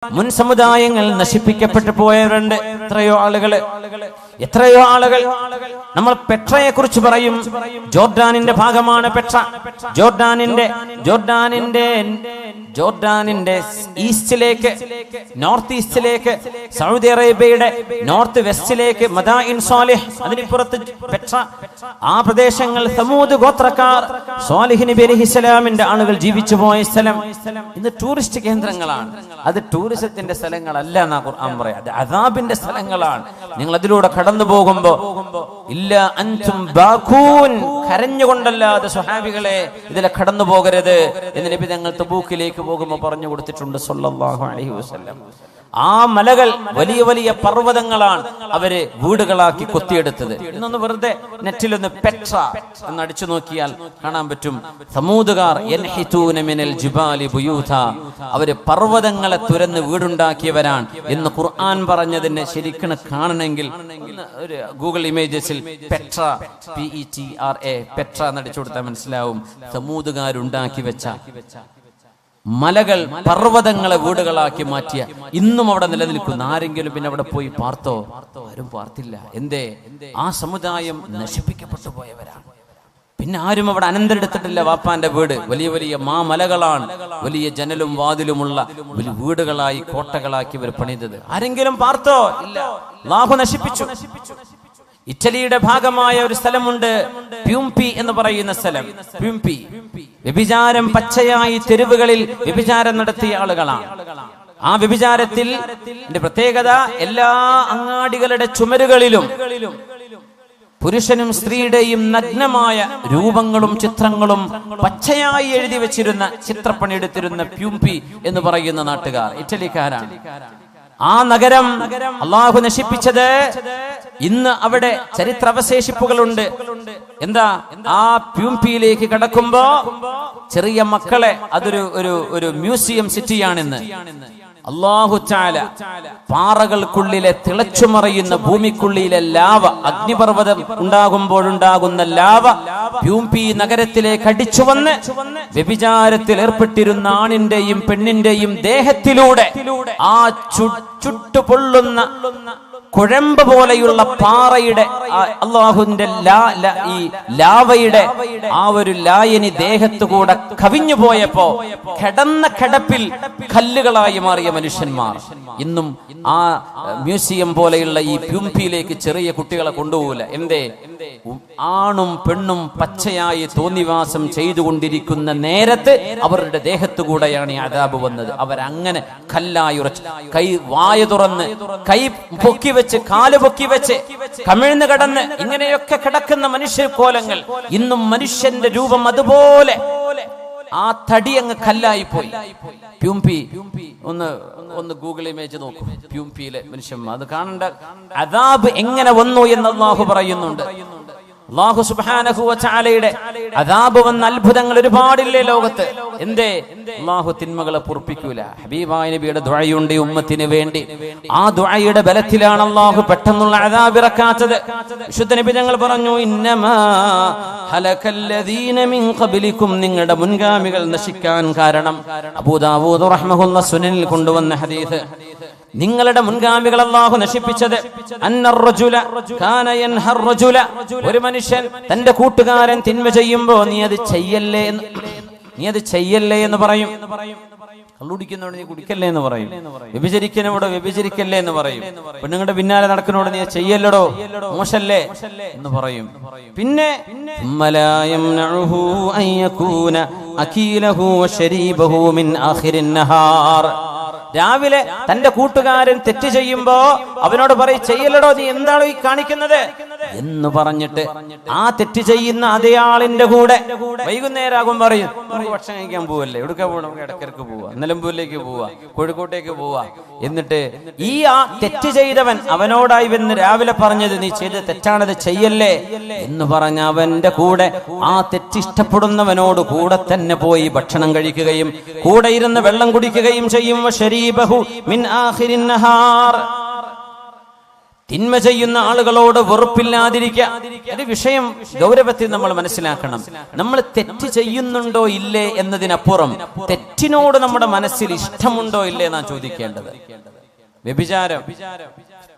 മുൻ സമുദായങ്ങൾ നശിപ്പിക്കപ്പെട്ടു പോയവരുണ്ട്. എത്രയോ ആളുകൾ നമ്മൾ പെട്രയെ കുറിച്ച് പറയും. ജോർഡാനിന്റെ ഭാഗമാണ് പെട്ര. ജോർഡാനിന്റെ ഈസ്റ്റിലേക്ക്, നോർത്ത് ഈസ്റ്റിലേക്ക്, സൗദി അറേബ്യയുടെ നോർത്ത് വെസ്റ്റിലേക്ക് മദായിൻ സാലിഹ്, അതിനിപ്പുറത്ത് പെട്ര. ആ പ്രദേശങ്ങൾ സമൂദ് ഗോത്രക്കാർ, സ്വാലിഹ് നബി അലൈഹിസ്സലാമിന്റെ ആളുകൾ ജീവിച്ചു പോയ സ്ഥലം ഇന്ന് ടൂറിസ്റ്റ് കേന്ദ്രങ്ങളാണ്. അത് ടൂറിസത്തിന്റെ സ്ഥലങ്ങളല്ല എന്നാ ഖുർആൻ പറയാം. അത് അദാബിന്റെ സ്ഥലങ്ങളാണ്. നിങ്ങൾ അതിലൂടെ കടന്നു പോകുമ്പോ ഇല്ല അൻതും ബാഖൂൻ, കരഞ്ഞുകൊണ്ടല്ലാതെ സ്വഹാബികളെ ഇതിലെ കടന്നു പോകരുത് എന്ന് നബി തങ്ങൾ തബൂക്കിലേക്ക് പോകുമ്പോൾ പറഞ്ഞു കൊടുത്തിട്ടുണ്ട് സല്ലല്ലാഹു അലൈഹി വസല്ലം. ആ മലകൾ വലിയ വലിയ പർവ്വതങ്ങളാണ് അവര് വീടുകളാക്കി കൊത്തിയെടുത്തത്. ഇന്നൊന്ന് വെറുതെ നെറ്റിലൊന്ന് പെട്ര എന്ന് അടിച്ചു നോക്കിയാൽ കാണാൻ പറ്റും. സമൂദുകാർ യൻഹിതൂന മിനൽ ജിബാലി ബുയൂത, അവര് പർവ്വതങ്ങളെ തുരന്ന് വീടുണ്ടാക്കിയവരാണ് എന്ന് ഖുർആൻ പറഞ്ഞതിനെ ശരിക്കും കാണണമെങ്കിൽ ഒരു ഗൂഗിൾ ഇമേജസിൽ പെട്ര, PETRA, പെട്ര എന്നടിച്ചു കൊടുത്താൽ മനസ്സിലാവും. സമൂദുകാരുണ്ടാക്കി വെച്ച മലകൾ, പർവ്വതങ്ങളെ വീടുകളാക്കി മാറ്റിയ ഇന്നും അവിടെ നിലനിൽക്കുന്ന ആരെങ്കിലും പിന്നെ അവിടെ പോയി പാർത്തോ? ആരും പാർത്തില്ല. എന്തേ? ആ സമുദായം നശിപ്പിക്കപ്പെട്ടു പോയവരാണ്. പിന്നെ ആരും അവിടെ അനന്തരെടുത്തിട്ടില്ല. വാപ്പാന്റെ വീട് വലിയ വലിയ മാമലകളാണ്, വലിയ ജനലും വാതിലുമുള്ള വലിയ വീടുകളായി, കോട്ടകളാക്കി ഇവർ പണിതത്. ആരെങ്കിലും പാർത്തോ? ഇല്ല. അല്ലാഹു നശിപ്പിച്ചു. ഇറ്റലിയുടെ ഭാഗമായ ഒരു സ്ഥലമുണ്ട്, പ്യൂംപി എന്ന് പറയുന്ന സ്ഥലം. പ്യൂംപി വ്യഭിചാരം പച്ചയായി തെരുവുകളിൽ വ്യഭിചാരം നടത്തിയ ആളുകളാണ്. ആ വ്യഭിചാരത്തിൽ പ്രത്യേകത, എല്ലാ അങ്ങാടികളുടെ ചുമരുകളിലും പുരുഷനും സ്ത്രീയുടെയും നഗ്നമായ രൂപങ്ങളും ചിത്രങ്ങളും പച്ചയായി എഴുതി വെച്ചിരുന്ന, ചിത്രപ്പണിയെടുത്തിരുന്ന പ്യൂംപി എന്ന് പറയുന്ന നാട്ടുകാർ, ഇറ്റലിക്കാരാണ്. ആ നഗരം അള്ളാഹു നശിപ്പിച്ചത്. ഇന്ന് അവിടെ ചരിത്രാവശേഷിപ്പുകളുണ്ട്. എന്താ? ആ പ്യൂംപിയിലേക്ക് കടക്കുമ്പോ ചെറിയ മക്കളെ, അതൊരു ഒരു മ്യൂസിയം സിറ്റിയാണിന്ന്. അല്ലാഹു തആല പാറകൾക്കുള്ളിലെ തിളച്ചുമറിയുന്ന ഭൂമിക്കുള്ളിലെ ലാവ, അഗ്നിപർവ്വതം ഉണ്ടാകുമ്പോഴുണ്ടാകുന്ന ലാവ പ്യൂംപി നഗരത്തിലേക്ക് അടിച്ചു വന്ന് വ്യഭിചാരത്തിൽ ഏർപ്പെട്ടിരുന്ന ആണിന്റെയും പെണ്ണിന്റെയും ദേഹത്തിലൂടെ ആ ചുട്ടുപൊള്ളുന്ന കുഴമ്പ് പോലെയുള്ള പാറയുടെ, അള്ളാഹുവിന്റെ ഈ ലാവയുടെ ആ ഒരു ലായനി ദേഹത്തു കൂടെ കവിഞ്ഞു പോയപ്പോ കിടന്ന കിടപ്പിൽ കല്ലുകളായി മാറിയ മനുഷ്യന്മാർ. ഇന്നും ആ മ്യൂസിയം പോലെയുള്ള ഈ പ്യൂംപിയിലേക്ക് ചെറിയ കുട്ടികളെ കൊണ്ടുപോകില്ല. എന്തേ? ആണും പെണ്ണും പച്ചയായി തോന്നിവാസം ചെയ്തുകൊണ്ടിരിക്കുന്ന നേരത്ത് അവരുടെ ദേഹത്തു കൂടെയാണ് ഈ അദാബ് വന്നത്. അവരങ്ങനെ കല്ലായി ഉറച്ച്, കൈ വായ തുറന്ന്, കൈ പൊക്കി വെച്ച്, കാല് പൊക്കി വെച്ച്, കമിഴ്ന്ന് കിടന്ന് ഇങ്ങനെയൊക്കെ കിടക്കുന്ന മനുഷ്യ കോലങ്ങൾ. ഇന്നും മനുഷ്യന്റെ രൂപം അതുപോലെ ആ തടി അങ്ങ് കല്ലായി പോയി. പ്യൂംപി ഒന്ന് ഗൂഗിൾ ഇമേജ് നോക്കൂ. പ്യൂംപിയിലെ മനുഷ്യന്മാർ അത് കാണേണ്ട. അദാബ് എങ്ങനെ വന്നു എന്ന് അല്ലാഹു പറയുന്നുണ്ട്. അല്ലാഹു സുബ്ഹാനഹു വ തആലയുടെ അദാബ് വന്ന അത്ഭുതങ്ങൾ ഒരുപാടില്ലേ ലോകത്ത്. എന്തേ? അല്ലാഹു തിന്മകളെ പൊറുപ്പിക്കൂല. ഹബീബായ നബിയുടെ ദുആയുണ്ട് ഉമ്മത്തിന് വേണ്ടി. ആ ദുആയുടെ ബലത്തിലാണ് അല്ലാഹു പെട്ടെന്നുള്ള അദാബ് ഇറക്കാത്തത്. വിശുദ്ധ നബി തങ്ങൾ പറഞ്ഞു, ഇന്നമാ ഹലകല്ലദീന മിൻ ഖബ്ലികും, നിങ്ങളുടെ മുൻഗാമികൾ നശിക്കാൻ കാരണം. അബൂ ദാവൂദ് റഹ്മഹുല്ലാഹ് സുനനിൽ കൊണ്ടുവന്ന ഹദീസ്, നിങ്ങളുടെ മുൻഗാമികൾ അല്ലാഹു നശിപ്പിച്ചത്, ഒരു മനുഷ്യൻ തന്റെ കൂട്ടുകാരൻ തിന്മ ചെയ്യുമ്പോ നീ അത് ചെയ്യല്ലേ എന്ന് പറയും. കള്ളുടിക്കുന്നോട് നീ കുടിക്കല്ലേ എന്ന് പറയും. വ്യഭിചരിക്കുന്നവോട് വ്യഭിചരിക്കല്ലേ എന്ന് പറയും. പെണ്ണുങ്ങളുടെ പിന്നാലെ നടക്കുന്നോട് നീ ചെയ്യല്ലടോ, മോശല്ലേ എന്ന് പറയും. പിന്നെ രാവിലെ തന്റെ കൂട്ടുകാരൻ തെറ്റ് ചെയ്യുമ്പോ അവനോട് പറയും, ചെയ്യല്ലടോ, നീ എന്താണോ ഈ കാണിക്കുന്നത് എന്ന് പറഞ്ഞിട്ട് ആ തെറ്റ് ചെയ്യുന്ന അതേ ആളിന്റെ കൂടെ വൈകുന്നേരമാകും പറയും, നമുക്ക് ഭക്ഷണം കഴിക്കാൻ പോവല്ലേ, എവിടുക്ക പോവാ, നമുക്ക് ഇടക്കിടക്ക് പോവാ, നിലമ്പൂരിലേക്ക് പോവാ, കോഴിക്കോട്ടേക്ക് പോവാ. എന്നിട്ട് ആ തെറ്റ് ചെയ്തവൻ അവനോടായി വന്ന് രാവിലെ പറഞ്ഞത് നീ ചെയ്ത് തെറ്റാണത്, ചെയ്യല്ലേ എന്ന് പറഞ്ഞ അവന്റെ കൂടെ ആ തെറ്റിഷ്ടപ്പെടുന്നവനോട് കൂടെ തന്നെ പോയി ഭക്ഷണം കഴിക്കുകയും കൂടെ ഇരുന്ന് വെള്ളം കുടിക്കുകയും ചെയ്യും. തിന്മ ചെയ്യുന്ന ആളുകളോട് വെറുപ്പില്ലാതിരിക്കുക. ഒരു വിഷയം ഗൗരവത്തിൽ നമ്മൾ മനസ്സിലാക്കണം. നമ്മൾ തെറ്റ് ചെയ്യുന്നുണ്ടോ ഇല്ലേ എന്നതിനപ്പുറം തെറ്റിനോട് നമ്മുടെ മനസ്സിൽ ഇഷ്ടമുണ്ടോ ഇല്ലേ എന്നാണ് ചോദിക്കേണ്ടത്. വ്യഭിചാരം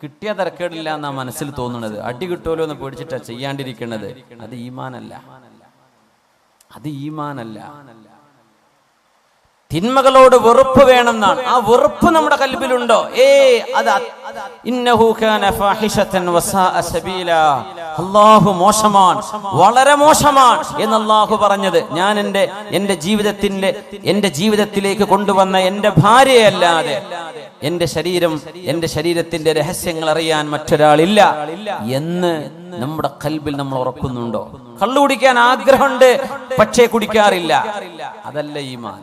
കിട്ടിയ തരക്കേടില്ല എന്നാ മനസ്സിൽ തോന്നുന്നത്. അടി കിട്ടുമല്ലോ എന്ന് പേടിച്ചിട്ടാ ചെയ്യാണ്ടിരിക്കുന്നത്. അത് ഈമാനല്ല, അത് ഈമാനല്ല. തിന്മകളോട് വെറുപ്പ് വേണമെന്നാണ്. ആ വെറുപ്പ് നമ്മുടെ കൽബിലുണ്ടോ? ഇന്നഹു കാന ഫാഹിഷതൻ വസാഅ സബീല. അല്ലാഹു മോശമാണ്, വളരെ മോശമാണ് എന്ന് അല്ലാഹു പറഞ്ഞത് ഞാൻ എന്റെ ജീവിതത്തിലേക്ക് കൊണ്ടുവന്ന എന്റെ ഭാര്യയല്ലാതെ എന്റെ ശരീരത്തിന്റെ രഹസ്യങ്ങൾ അറിയാൻ മറ്റൊരാളില്ല എന്ന് നമ്മുടെ കൽബിൽ നമ്മൾ ഉറക്കുന്നുണ്ടോ? കള്ളു കുടിക്കാൻ ആഗ്രഹമുണ്ട്, പക്ഷേ കുടിക്കാറില്ല. അതല്ല ഈമാൻ.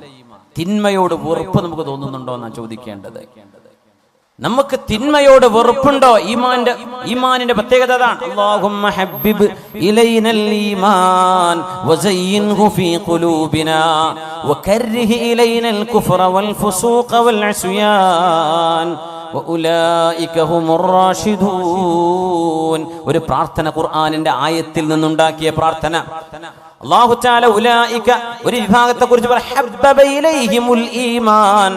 തിന്മയോട് വെറുപ്പ് നമുക്ക് തോന്നുന്നുണ്ടോ എന്നാണ് ചോദിക്കേണ്ടത്. നമുക്ക് തിന്മയോട് വെറുപ്പുണ്ടോ? ഈമാനിന്റെ പ്രത്യേകത അതാണ്. അല്ലാഹുമ്മ ഹബ്ബിബ് ഇലൈനൽ ഈമാൻ വസയ്യിൻഹു ഫീ ഖുലൂബിനാ വകർരിഹ് ഇലൈനൽ കുഫ്റ വൽ ഫുസൂഖ വൽ അസ്യാൻ വഉലൈക ഹുമുർ റാഷിദൂൻ. ഒരു പ്രാർത്ഥന, ഖുർആനിന്റെ ആയത്തിൽ നിന്നുണ്ടാക്കിയ പ്രാർത്ഥന. അല്ലാഹു തആല ഉലൈക ഒരു വിഭാഗത്തെ കുറിച്ച് ഹബ്ബബ ഇലൈഹിമുൽ ഈമാൻ.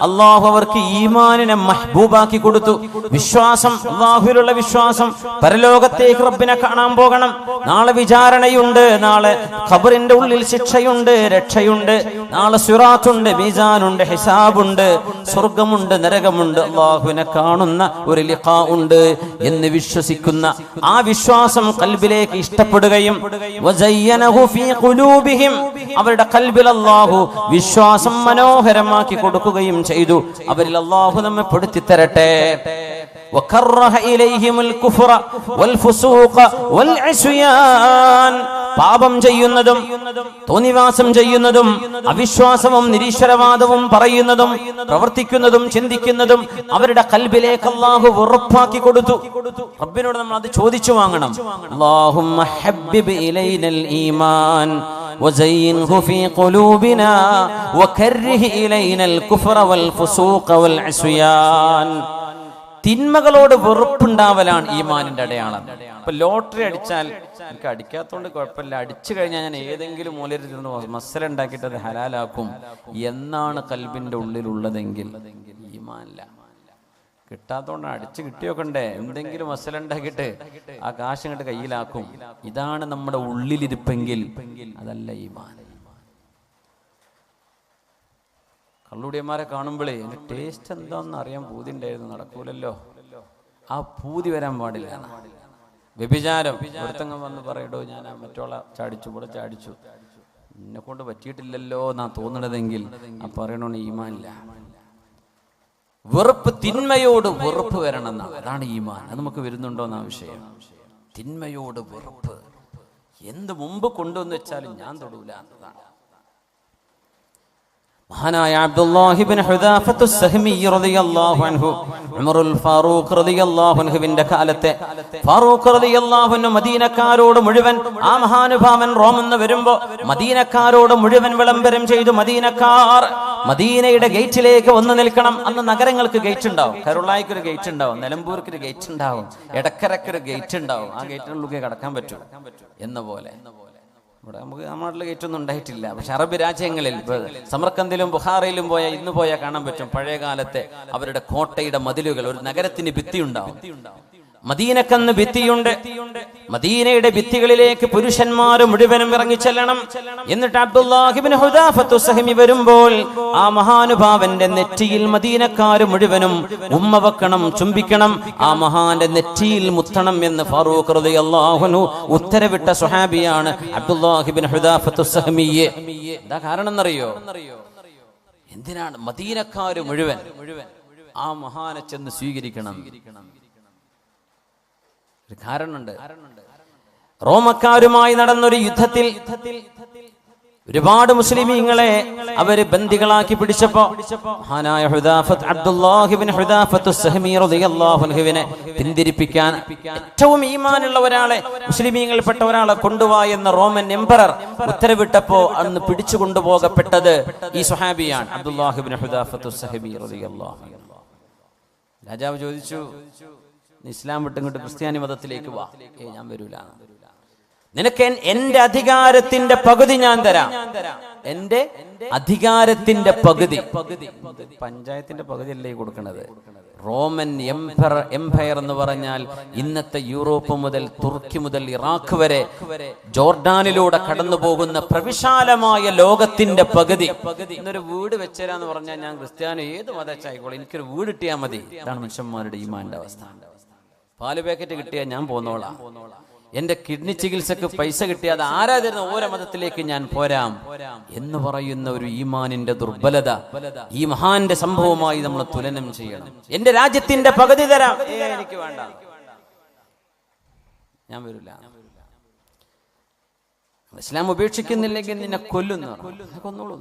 അല്ലാഹു അവർക്ക് ഈമാനിനെ മഹ്ബൂബാക്കി കൊടുത്തു. വിശ്വാസം, അല്ലാഹുവിലുള്ള വിശ്വാസം, പരലോകത്തേക്ക് റബ്ബിനെ കാണാൻ പോകണം, നാളെ വിചാരണയുണ്ട്, നാളെ ഖബറിന്റെ ഉള്ളിൽ ശിക്ഷയുണ്ട്, രക്ഷയുണ്ട്, നാളെ സിറാത്തുണ്ട്, മീസാനുണ്ട്, ഹിസാബുണ്ട്, സ്വർഗമുണ്ട്, നരകമുണ്ട്, അല്ലാഹുവിനെ കാണുന്ന ഒരു ലിഖാ ഉണ്ട് എന്ന് വിശ്വസിക്കുന്ന ആ വിശ്വാസം ഖൽബിലേക്ക് ഇഷ്ടപ്പെടുകയും വസയ്യനഹു ഫീ ഖുലൂബിഹിം അവരുടെ ഖൽബിൽ അല്ലാഹു വിശ്വാസം മനോഹരമാക്കി കൊടുക്കുകയും ചെയ്തു. അവരിൽ അല്ലാഹു നമ്മെ പെടുത്തി തരട്ടെ. വകറഹ ഇലൈഹിമുൽ കുഫ്റ വൽ ഫുസൂഖ വൽ അസ്യാൻ. പാപം ചെയ്യുന്നതും തോന്നിവാസം ചെയ്യുന്നതും അവിശ്വാസവും നിരീശ്വരവാദവും പറയുന്നതും പ്രവർത്തിക്കുന്നതും ചിന്തിക്കുന്നതും അവരുടെ ഖൽബിലേക്ക് അല്ലാഹു വെറുപ്പാക്കി കൊടുത്തു. റബ്ബിനോട് നമ്മൾ അത് ചോദിച്ചു വാങ്ങണം. അല്ലാഹുമ്മ ഹബ്ബിബ് ഇലൈനൽ ഈമാൻ വസയ്യിൻഹു ഫീ ഖുലൂബിനാ വകർരിഹ് ഇലൈനൽ കുഫ്റ വൽ ഫുസൂഖ വൽ അസ്യാൻ. തിന്മകളോട് വെറുപ്പുണ്ടാവലാണ് ഈമാനിന്റെ അടയാളം. ഇപ്പൊ ലോട്ടറി അടിച്ചാൽ എനിക്ക് അടിക്കാത്തോണ്ട് കുഴപ്പമില്ല, അടിച്ചു കഴിഞ്ഞാൽ ഞാൻ ഏതെങ്കിലും മൂലയിൽ മസല ഉണ്ടാക്കിയിട്ട് അത് ഹലാലാക്കും എന്നാണ് കൽബിന്റെ ഉള്ളിലുള്ളതെങ്കിൽ ഈമാനില്ല. കിട്ടാത്തോണ്ടാണ്, അടിച്ചു കിട്ടിയൊക്കെ എന്തെങ്കിലും മസല ഉണ്ടാക്കിയിട്ട് ആ കാശ് അങ്ങോട്ട് കയ്യിലാക്കും. ഇതാണ് നമ്മുടെ ഉള്ളിലിരിപ്പെങ്കിൽ അതല്ല ഈമാൻ. കള്ളുടിയന്മാരെ കാണുമ്പോഴേ എൻ്റെ ടേസ്റ്റ് എന്താണെന്ന് അറിയാൻ പൂതി ഉണ്ടായിരുന്നു, നടക്കൂലല്ലോ. ആ പൂതി വരാൻ പാടില്ല. വ്യഭിചാരം, ഒരുത്തങ്ങൻ വന്ന് പറയടോ ഞാൻ മറ്റോളെ ചാടിച്ചു, ഇവിടെ ചാടിച്ചു, എന്നെ കൊണ്ട് പറ്റിയിട്ടില്ലല്ലോ എന്നാ തോന്നണതെങ്കിൽ ആ പറയണോന്ന് ഈമാനില്ല. വെറുപ്പ്, തിന്മയോട് വെറുപ്പ് വരണം എന്നാണ്. അതാണ് ഈമാൻ. അത് നമുക്ക് വരുന്നുണ്ടോ എന്നാ വിഷയം. തിന്മയോട് വെറുപ്പ് എന്ത് മുമ്പ് കൊണ്ടുവന്ന് വെച്ചാലും ഞാൻ തൊടൂല എന്നതാണ്. മഹാനായ അബ്ദുല്ലാഹി ഇബ്നു ഹുദാഫത്തു സഹ്മി റളിയല്ലാഹു അൻഹു ഉമറുൽ ഫാറൂഖ് റളിയല്ലാഹു അൻഹുവിന്റെ കാലത്തെ ഫാറൂഖ് റളിയല്ലാഹു അൻഹു മദീനക്കാരോട് മുഴുവൻ, ആ മഹാനുഭാവൻ റോമിൽ നിന്ന് വരുമ്പോൾ മദീനക്കാരോട് മുഴുവൻ വിളംബരം ചെയ്തു. മദീനക്കാർ മദീനയുടെ ഗേറ്റിലേക്ക് വന്നു നിൽക്കണം. അന്ന് നഗരങ്ങൾക്ക് ഗേറ്റ് ഉണ്ടാവും. കരുളായിക്ക് ഒരു ഗേറ്റ് ഉണ്ടാവും, നിലമ്പൂർക്ക് ഒരു ഗേറ്റ് ഉണ്ടാവും, എടക്കരക്ക് ഒരു ഗേറ്റ് ഉണ്ടാവും. ആ ഗേറ്റിനുള്ളിൽ കടക്കാൻ പറ്റൂ എന്ന പോലെ. ഇവിടെ നമുക്ക് നമ്മുടെ നാട്ടിൽ ഗേറ്റൊന്നും ഉണ്ടായിട്ടില്ല. പക്ഷെ അറബ് രാജ്യങ്ങളിൽ സമർക്കന്ദിലും ബുഖാറയിലും ഇന്ന് പോയാൽ കാണാൻ പറ്റും പഴയ കാലത്തെ അവരുടെ കോട്ടയുടെ മതിലുകൾ. ഒരു നഗരത്തിന് ഭിത്തി ഉണ്ടാവും. മദീനക്കന്ന് ഭിത്തിയുണ്ട്. മദീനയുടെ ഭിത്തികളിലേക്ക് പുരുഷന്മാർ മുഴുവനും ഇറങ്ങിച്ചെല്ലണം. എന്നിട്ട് അബ്ദുല്ലാഹി ഇബ്നു ഹുദാഫത്തു സഹ്മി വരുമ്പോൾ ആ മഹാനുഭാവന്റെ നെറ്റിയിൽ മദീനക്കാർ മുഴുവനും ഉമ്മ വെക്കണം, ചുംബിക്കണം, ആ മഹാന്റെ നെറ്റിയിൽ മുത്തണം എന്ന് ഫാറൂഖ് റളിയല്ലാഹു അൻഹു ഉത്തരവിട്ട സ്വഹാബിയാണ് അബ്ദുല്ലാഹി ഇബ്നു ഹുദാഫത്തു സഹ്മി. എന്താ കാരണം എന്നറിയോ? എന്തിനാണ് മദീനക്കാർ മുഴുവൻ ആ മഹാനെ ചെന്ന് സ്വീകരിക്കണം? കാരണമുണ്ട്. റോമക്കാരുമായി നടന്നൊരു യുദ്ധത്തിൽ ഒരുപാട് മുസ്ലിമീങ്ങളെ അവര് ബന്ദികളാക്കി പിടിച്ചപ്പോ മഹാനായ അബ്ദുല്ലാഹി ഇബ്നു ഹുദാഫത്തു സഹ്മി റളിയല്ലാഹു അൻഹുവിനെ പിന്തിരിപ്പിക്കാൻ ഏറ്റവും ഈമാനുള്ള ഒരാളെ, മുസ്ലിമീങ്ങളിൽപ്പെട്ട ഒരാളെ കൊണ്ടുവാ എന്ന റോമൻ എംപറർ ഉത്തരവിട്ടപ്പോ അന്ന് പിടിച്ചു കൊണ്ടുപോകപ്പെട്ടത് ഈ സ്വഹാബിയാണ്, അബ്ദുല്ലാഹി ഇബ്നു ഹുദാഫത്തു സഹ്മി റളിയല്ലാഹു അൻഹു. രാജാവ് ചോദിച്ചു, ഇസ്ലാം വിട്ട് ഇങ്ങോട്ട് ക്രിസ്ത്യാനി മതത്തിലേക്ക് വാ. ഞാൻ വരൂല. നിനക്ക് എന്റെ അധികാരത്തിന്റെ പകുതി ഞാൻ തരാം. എന്റെ അധികാരത്തിന്റെ പകുതി. പഞ്ചായത്തിന്റെ പകുതി അല്ലേ കൊടുക്കണത്? റോമൻ എംപയർ എന്ന് പറഞ്ഞാൽ ഇന്നത്തെ യൂറോപ്പ് മുതൽ തുർക്കി മുതൽ ഇറാഖ് വരെ ജോർഡാനിലൂടെ കടന്നു പോകുന്ന പ്രവിശാലമായ ലോകത്തിന്റെ പകുതി. ഇന്നൊരു വീട് വെച്ചരാന്ന് പറഞ്ഞാൽ ഞാൻ ക്രിസ്ത്യാനി ഏത് മതച്ചായിക്കോളൂ, എനിക്കൊരു വീട് കിട്ടിയാൽ മതി. ഇതാണ് മനുഷ്യന്മാരുടെ ഈമാന്റെ അവസ്ഥ. പാല് പാക്കറ്റ് കിട്ടിയാൽ ഞാൻ പോന്നോളാം. എന്റെ കിഡ്നി ചികിത്സക്ക് പൈസ കിട്ടിയാൽ അത് ആരാ തരുന്ന ഓരോ മതത്തിലേക്ക് ഞാൻ പോരാം എന്ന് പറയുന്ന ഒരു ഈമാനിന്റെ ദുർബലത ഈ മഹാന്റെ സംഭവമായി നമ്മൾ തുലനം ചെയ്യണം. എന്റെ രാജ്യത്തിന്റെ പകുതി തരാം, എനിക്ക് വേണ്ട, ഞാൻ വരില്ല. ഇസ്ലാം ഉപേക്ഷിക്കുന്നില്ലെങ്കിൽ നിന്നെ കൊല്ലുന്നു, കൊന്നോളൂ.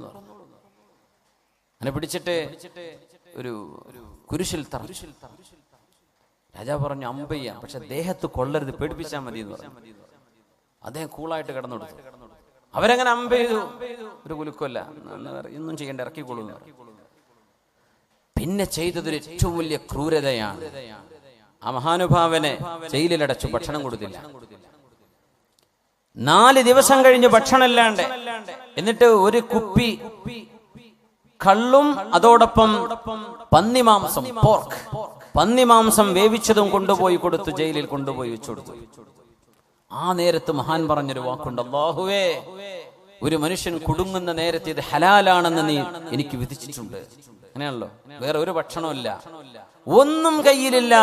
അങ്ങനെ പിടിച്ചിട്ട് ഒരു കുരിശിൽ തറച്ചു. രാജാവ് പറഞ്ഞു അമ്പയ്യാം, പക്ഷെ ദേഹത്ത് കൊള്ളരുത്, പേടിപ്പിച്ചാൽ മതി എന്ന് പറഞ്ഞു. അദ്ദേഹം കൂളായിട്ട് കിടന്നു കൊടുത്തു. അവരങ്ങനെ അമ്പ ചെയ്തു. ഒരു കുലുക്കല്ല, ഒന്നും ചെയ്യേണ്ട, ഇറക്കിക്കൊള്ളു. പിന്നെ ചെയ്തതൊരു ഏറ്റവും വലിയ ക്രൂരതയാണ്. ആ മഹാനുഭാവനെ ജയിലിലടച്ചു, ഭക്ഷണം കൊടുത്തില്ല. 4 ദിവസം കഴിഞ്ഞ് ഭക്ഷണം ഇല്ലാണ്ട്. എന്നിട്ട് ഒരു കുപ്പി കള്ളും അതോടൊപ്പം പന്നിമാംസം, പോർക്ക്, പന്നിമാംസം വേവിച്ചതും കൊണ്ടുപോയി കൊടുത്തു, ജയിലിൽ കൊണ്ടുപോയി വെച്ചു കൊടുത്തു. ആ നേരത്ത് മഹാൻ പറഞ്ഞൊരു വാക്കുണ്ട്, അല്ലാഹുവേ, ഒരു മനുഷ്യൻ കുടുങ്ങുന്ന നേരത്ത് ഇത് ഹലാലാണെന്ന് നീ എനിക്ക് വിധിച്ചിട്ടുണ്ട്. അങ്ങനെയാണല്ലോ. വേറെ ഒരു ഭക്ഷണമില്ല, ഒന്നും കയ്യിലില്ല,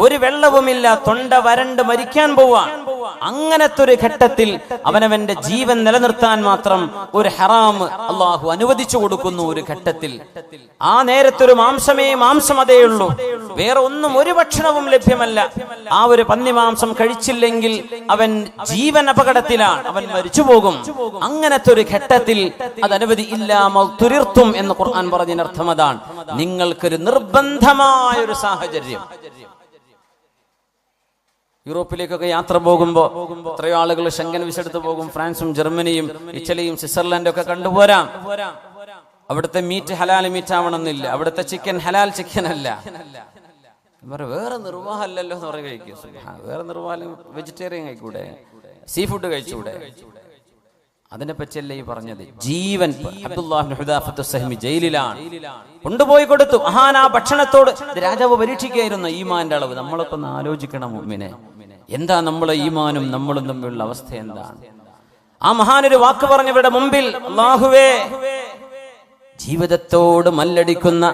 ഒരു വെള്ളവുമില്ല, തൊണ്ട വരണ്ട് മരിക്കാൻ പോവാ. അങ്ങനത്തെ ഒരു ഘട്ടത്തിൽ അവനവന്റെ ജീവൻ നിലനിർത്താൻ മാത്രം ഒരു ഹറാം അള്ളാഹു അനുവദിച്ചു കൊടുക്കുന്നു. ഒരു ഘട്ടത്തിൽ ആ നേരത്തൊരു മാംസം അതേ ഉള്ളൂ, വേറെ ഒന്നും ഒരു ഭക്ഷണവും ലഭ്യമല്ല. ആ ഒരു പന്നിമാംസം കഴിച്ചില്ലെങ്കിൽ അവൻ ജീവൻ അപകടത്തിലാണ്, അവൻ മരിച്ചു പോകും. അങ്ങനത്തെ ഒരു ഘട്ടത്തിൽ അത് അനുവദി ഇല്ലാമത്തും എന്ന് ഖുർആൻ പറഞ്ഞതിനർത്ഥം അതാണ്. നിങ്ങൾക്കൊരു നിർബന്ധമായ ഒരു സാഹചര്യം. യൂറോപ്പിലേക്കൊക്കെ യാത്ര പോകുമ്പോ എത്രയോ ആളുകൾ ഷെങ്കൻ വിസ എടുത്ത് പോകും. ഫ്രാൻസും ജർമ്മനിയും ഇറ്റലിയും സ്വിറ്റ്സർലൻഡും ഒക്കെ കണ്ടുപോരാം. അവിടുത്തെ മീറ്റ് ഹലാൽ മീറ്റ് ആവണമെന്നില്ല, അവിടുത്തെ ചിക്കൻ ഹലാൽ ചിക്കൻ അല്ല. വേറെ നിർവാഹമല്ലല്ലോ എന്ന് പറഞ്ഞ് കഴിക്കും. വേറെ നിർവാഹം വെജിറ്റേറിയൻ കഴിക്കൂടെ, സീ ഫുഡ് കഴിച്ചൂടെ? അതിനെ പറ്റിയല്ലേ ഈ പറഞ്ഞത്. ജീവൻ അബ്ദുല്ലാഹിബ്നു ഹുദാഫത്ത് സഹ്മി ജയിലിലാണ്, കൊണ്ടുപോയി കൊടുത്തു. മഹാൻ ആ ഭക്ഷണത്തോട് രാജാവ് പരീക്ഷിക്കുകയായിരുന്നു ഈമാന്റെ അളവ്. നമ്മളിപ്പോ ഒന്ന് ആലോചിക്കണം മുഅ്മിനെ, എന്താ നമ്മളെ ഈമാനും നമ്മളും തമ്മിലുള്ള അവസ്ഥ എന്താണ്? ആ മഹാനൊരു വാക്ക് പറഞ്ഞവരുടെ മുമ്പിൽ, അല്ലാഹുവേ, ജീവിതത്തോട് മല്ലടിക്കുന്ന,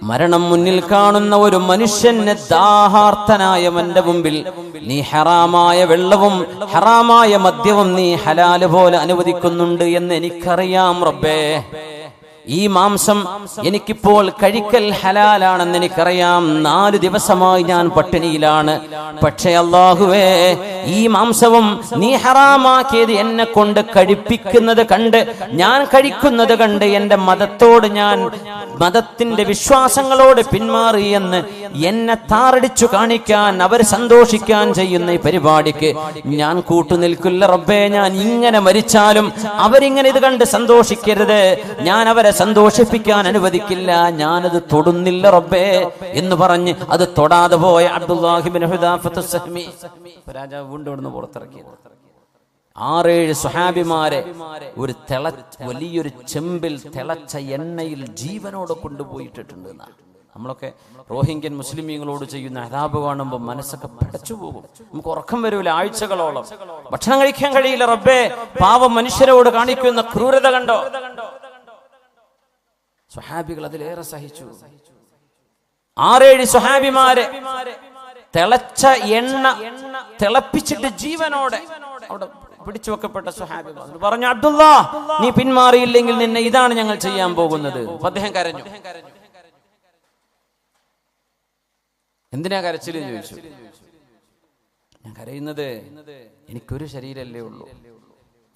മരണം മുന്നിൽ കാണുന്ന ഒരു മനുഷ്യന് ദാഹാർത്തനായവന്റെ മുമ്പിൽ നീ ഹറാമായ വെള്ളവും ഹറാമായ മദ്യവും നീ ഹലാല് പോലെ അനുവദിക്കുന്നുണ്ട് എന്ന് എനിക്കറിയാം റബ്ബേ. ഈ മാംസം എനിക്കിപ്പോൾ കഴിക്കൽ ഹലാലാണെന്ന് എനിക്കറിയാം. 4 ദിവസമായി ഞാൻ പട്ടിണിയിലാണ്. പക്ഷേ അല്ലാഹുവേ, ഈ മാംസവും നീ ഹറാമാക്കിയത് എന്നെ കൊണ്ട് കഴിപ്പിക്കുന്നത് കണ്ട്, ഞാൻ കഴിക്കുന്നത് കണ്ട് എന്റെ മതത്തോട്, ഞാൻ മതത്തിന്റെ വിശ്വാസങ്ങളോട് പിന്മാറി എന്ന് എന്നെ താറടിച്ചു കാണിക്കാൻ, അവർ സന്തോഷിക്കാൻ ചെയ്യുന്ന ഈ പരിപാടിക്ക് ഞാൻ കൂട്ടുനിൽക്കില്ല റബ്ബേ. ഞാൻ ഇങ്ങനെ മരിച്ചാലും അവരിങ്ങനെ ഇത് കണ്ട് സന്തോഷിക്കരുത്, ഞാൻ അവരെ സന്തോഷിപ്പിക്കാൻ അനുവദിക്കില്ല, ഞാനത് തൊടുന്നില്ല റബ്ബേ എന്ന് പറഞ്ഞ് അത് തൊടാതെ പോയ അബ്ദുല്ലാഹിബ്നു ഹുദാഫത്ത് സഹ്മി രാജാവ് വീണ്ടും ഇവിടുന്ന് പുറത്തിറക്കിയത്. 6-7 സ്വഹാബിമാരെ ഒരു വലിയൊരു ചെമ്പിൽ തിളച്ച എണ്ണയിൽ ജീവനോടെ കൊണ്ടുപോയിട്ടിട്ടുണ്ട്. നമ്മളൊക്കെ റോഹിംഗ്യൻ മുസ്ലിമീങ്ങളോട് ചെയ്യുന്ന അദാബ് കാണുമ്പോൾ മനസ്സൊക്കെ പടച്ചു പോകും. നമുക്ക് ഉറക്കം വരൂല, ആഴ്ചകളോളം ഭക്ഷണം കഴിക്കാൻ കഴിയില്ല റബ്ബേ. പാവം മനുഷ്യരോട് കാണിക്കുന്ന ക്രൂരത കണ്ടോ? സ്വഹാബികൾ അതിലേറെ സഹിച്ചു. 6-7 സ്വഹാബിമാരെ തിളച്ച എണ്ണ തിളപ്പിച്ചിട്ട് ജീവനോടെ അവിടെ പിടിച്ചു വെക്കപ്പെട്ട സ്വഹാബിമാർ പറഞ്ഞു, അബ്ദുല്ലാ, നീ പിന്മാറിയില്ലെങ്കിൽ നിന്നെ ഇതാണ് ഞങ്ങൾ ചെയ്യാൻ പോകുന്നത്. അദ്ദേഹം കരഞ്ഞു. എന്തിനാ കരച്ചിലെന്ന് ചോദിച്ചു. ഞാൻ കരയുന്നത് എനിക്കൊരു ശരീരമല്ലേ ഉള്ളൂ,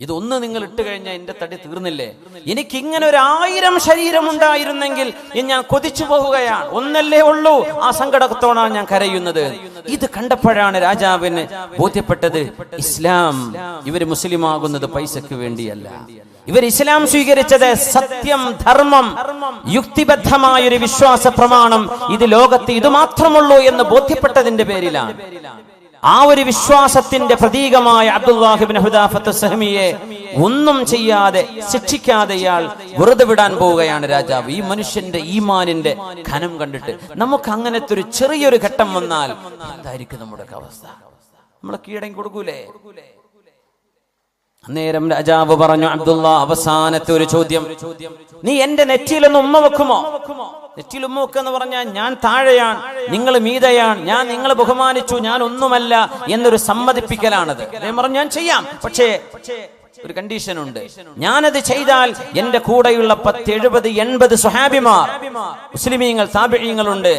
ഇതൊന്ന് നിങ്ങൾ ഇട്ട് കഴിഞ്ഞാൽ എന്റെ തടി തീർന്നില്ലേ? എനിക്ക് ഇങ്ങനെ ഒരു 1000 ശരീരം ഉണ്ടായിരുന്നെങ്കിൽ ഞാൻ കൊതിച്ചു പോവുകയാണ്. ഒന്നല്ലേ ഉള്ളൂ, ആ സങ്കടത്തോടാണ് ഞാൻ കരയുന്നത്. ഇത് കണ്ടപ്പോഴാണ് രാജാവിന് ബോധ്യപ്പെട്ടത്, ഇസ്ലാം, ഇവര് മുസ്ലിം ആകുന്നത് പൈസക്ക് വേണ്ടിയല്ല, ഇവർ ഇസ്ലാം സ്വീകരിച്ചത് സത്യം, ധർമ്മം, യുക്തിബദ്ധമായൊരു വിശ്വാസ പ്രമാണം ഇത് ലോകത്ത് ഇത് മാത്രമുള്ളൂ എന്ന് ബോധ്യപ്പെട്ടതിന്റെ പേരിലാണ്. ആ ഒരു വിശ്വാസത്തിന്റെ പ്രതീകമായ അബ്ദുല്ലാഹ് ഇബ്നു ഹുദാഫത്ത് സഹമിയെ ഒന്നും ചെയ്യാതെ ശിക്ഷിക്കാതെ ഇയാൾ വെറുതെ വിടാൻ പോവുകയാണ് രാജാവ്. ഈ മനുഷ്യന്റെ ഈമാനിന്റെ ഘനം കണ്ടിട്ട് നമുക്ക് അങ്ങനത്തെ ഒരു ചെറിയൊരു ഘട്ടം വന്നാൽ എന്തായിരിക്കും നമ്മുടെ അവസ്ഥ? നമ്മളെ കീഴടങ്ങി കൊടുക്കൂലേ? അന്നേരം രാജാവ് പറഞ്ഞു, അബ്ദുള്ള, അവസാനത്തെ ഒരു ചോദ്യം, നീ എന്റെ നെറ്റിയിലൊന്ന് ഉമ്മ വെക്കുമോ? നെറ്റിയിൽ ഉമ്മ വെക്കെന്ന് പറഞ്ഞാൽ ഞാൻ താഴെയാണ്, നിങ്ങൾ മീതയാണ്, ഞാൻ നിങ്ങളെ ബഹുമാനിച്ചു, ഞാൻ ഒന്നുമല്ല എന്നൊരു സമ്മതിപ്പിക്കലാണത്. അദ്ദേഹം പറഞ്ഞു, ഞാൻ ചെയ്യാം, പക്ഷേ ഒരു കണ്ടീഷൻ ഉണ്ട്. ഞാനത് ചെയ്താൽ എന്റെ കൂടെയുള്ള 10, 70, 80 സ്വഹാബിമാർ, മുസ്ലിമീങ്ങൾ, താബിഈങ്ങളുണ്ട്,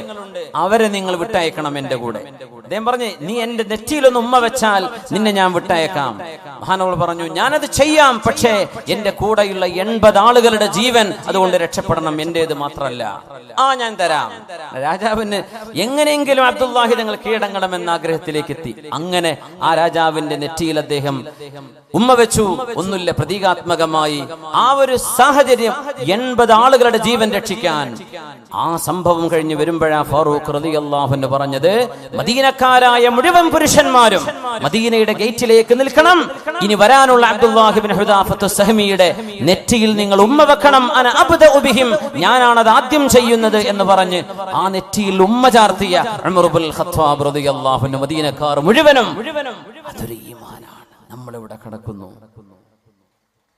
അവരെ നിങ്ങൾ വിട്ടയക്കണം എന്റെ കൂടെ. അദ്ദേഹം പറഞ്ഞു, നീ എന്റെ നെറ്റിയിലൊന്ന് ഉമ്മ വെച്ചാൽ നിന്നെ ഞാൻ വിട്ടയക്കാം. മഹാനവർ പറഞ്ഞു, ഞാനത് ചെയ്യാം, പക്ഷേ എന്റെ കൂടെയുള്ള 80 ആളുകളുടെ ജീവൻ അതുകൊണ്ട് രക്ഷപ്പെടണം, എന്റേത് മാത്രമല്ല. ഞാൻ തരാം. രാജാവിന് എങ്ങനെയെങ്കിലും അബ്ദുല്ലാഹി തങ്ങൾ കീഴടങ്ങണമെന്ന ആഗ്രഹത്തിലേക്ക് എത്തി. അങ്ങനെ ആ രാജാവിന്റെ നെറ്റിയിൽ അദ്ദേഹം ഉമ്മ വെച്ചു. ഒന്നുമില്ല, പ്രതീകാത്മകമായി ആ ഒരു സാഹചര്യം 80 ആളുകളുടെ ജീവൻ രക്ഷിക്കാൻ. ആ സംഭവം കഴിഞ്ഞ് വരുമ്പോഴാ ഫാറൂഖ് റളിയല്ലാഹു അൻഹു പറഞ്ഞത്, മദീനക്കാരായ മുഴുവൻ പുരുഷന്മാരും മദീനയുടെ ഗേറ്റിലേക്ക് നിൽക്കണം. ഇനി വരാനുള്ള അബ്ദുല്ലാഹി ഇബ്നു ഹുദാഫത്ത് സഹമിയുടെ നെറ്റിയിൽ നിങ്ങൾ ഉമ്മ വെക്കണം. അന അബ്ദഉ ബിഹിം, ഞാനാണ് അത് ആദ്യം ചെയ്യുന്നത് എന്ന് പറഞ്ഞ് ആ നെറ്റിയിൽ ഉമ്മ ചാർത്തിയ ഉമർ ഇബ്നുൽ ഖത്താബ് റളിയല്ലാഹു അൻഹു മദീനക്കാർ മുഴുവനും. അതൊരു ഈമാനാണ്. നമ്മളെവിടെ കിടക്കുന്നു?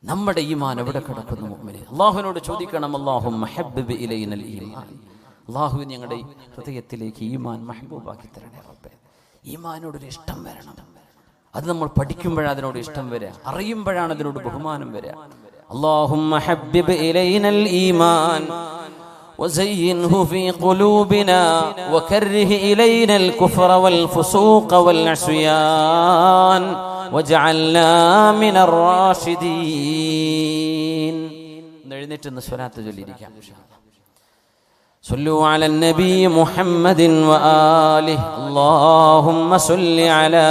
നമ്മുടെ ഈമാൻ എവിടെ കിടക്കുന്നു? മുഅ്മിനേ, അല്ലാഹുവിനോട് ചോദിക്കണം, അല്ലാഹുമ്മ ഹബ്ബിബ് ഇലൈനൽ ഈമാൻ, അല്ലാഹു ഞങ്ങളുടെ ഹൃദയത്തിലേക്ക് ഈമാൻ മഹ്ബൂബാക്കി തരണേ റബ്ബേ. ഈമാനോടൊരു ഇഷ്ടം വരണം. അത് നമ്മൾ പഠിക്കുമ്പോഴാണ് അതിനോട് ഇഷ്ടം വരിക, അറിയുമ്പോഴാണ് അതിനോട് ബഹുമാനം വരിക. അല്ലാഹുമ്മ ഹബ്ബിബ് ഇലൈനൽ ഈമാൻ وزينه في قلوبنا وكره إلينا الكفر والفسوق والعصيان وجعلنا من الراشدين. എഴുന്നേറ്റ് സ്വലാത്ത് ചൊല്ലിയിരിക്കാം. صلوا على النبي محمد وآله. اللهم صل على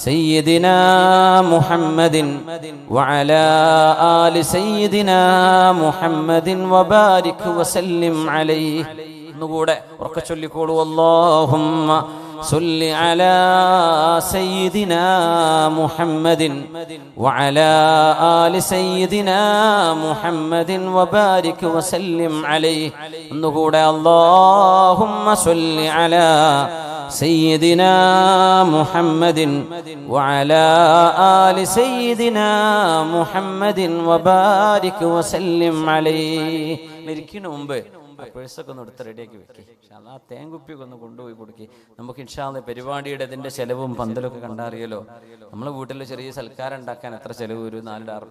سيدنا محمد وعلى آل سيدنا محمد وبارك وسلم عليه. نقول وركشلي قولوا اللهم صل على سيدنا محمد وعلى آل سيدنا محمد وبارك وسلم عليه. نقول اللهم صل على سيدنا محمد وعلى آل سيدنا محمد وبارك وسلم عليه. ഇരിക്കുന്ന മുമ്പ് പേഴ്സൊക്കെ ഒന്ന് എടുത്ത് റെഡിയാക്കി വെക്കി. ആ തേങ്കുപ്പിയൊക്കെ ഒന്ന് കൊണ്ടുപോയി കൊടുക്കി. നമുക്ക് ഇൻഷാ അല്ലാഹ് പരിപാടിയുടെ ഇതിന്റെ ചെലവും പന്തലൊക്കെ കണ്ടറിയല്ലോ. നമ്മളെ വീട്ടിൽ ചെറിയ സൽക്കാരം ഉണ്ടാക്കാൻ എത്ര ചെലവ് വരും?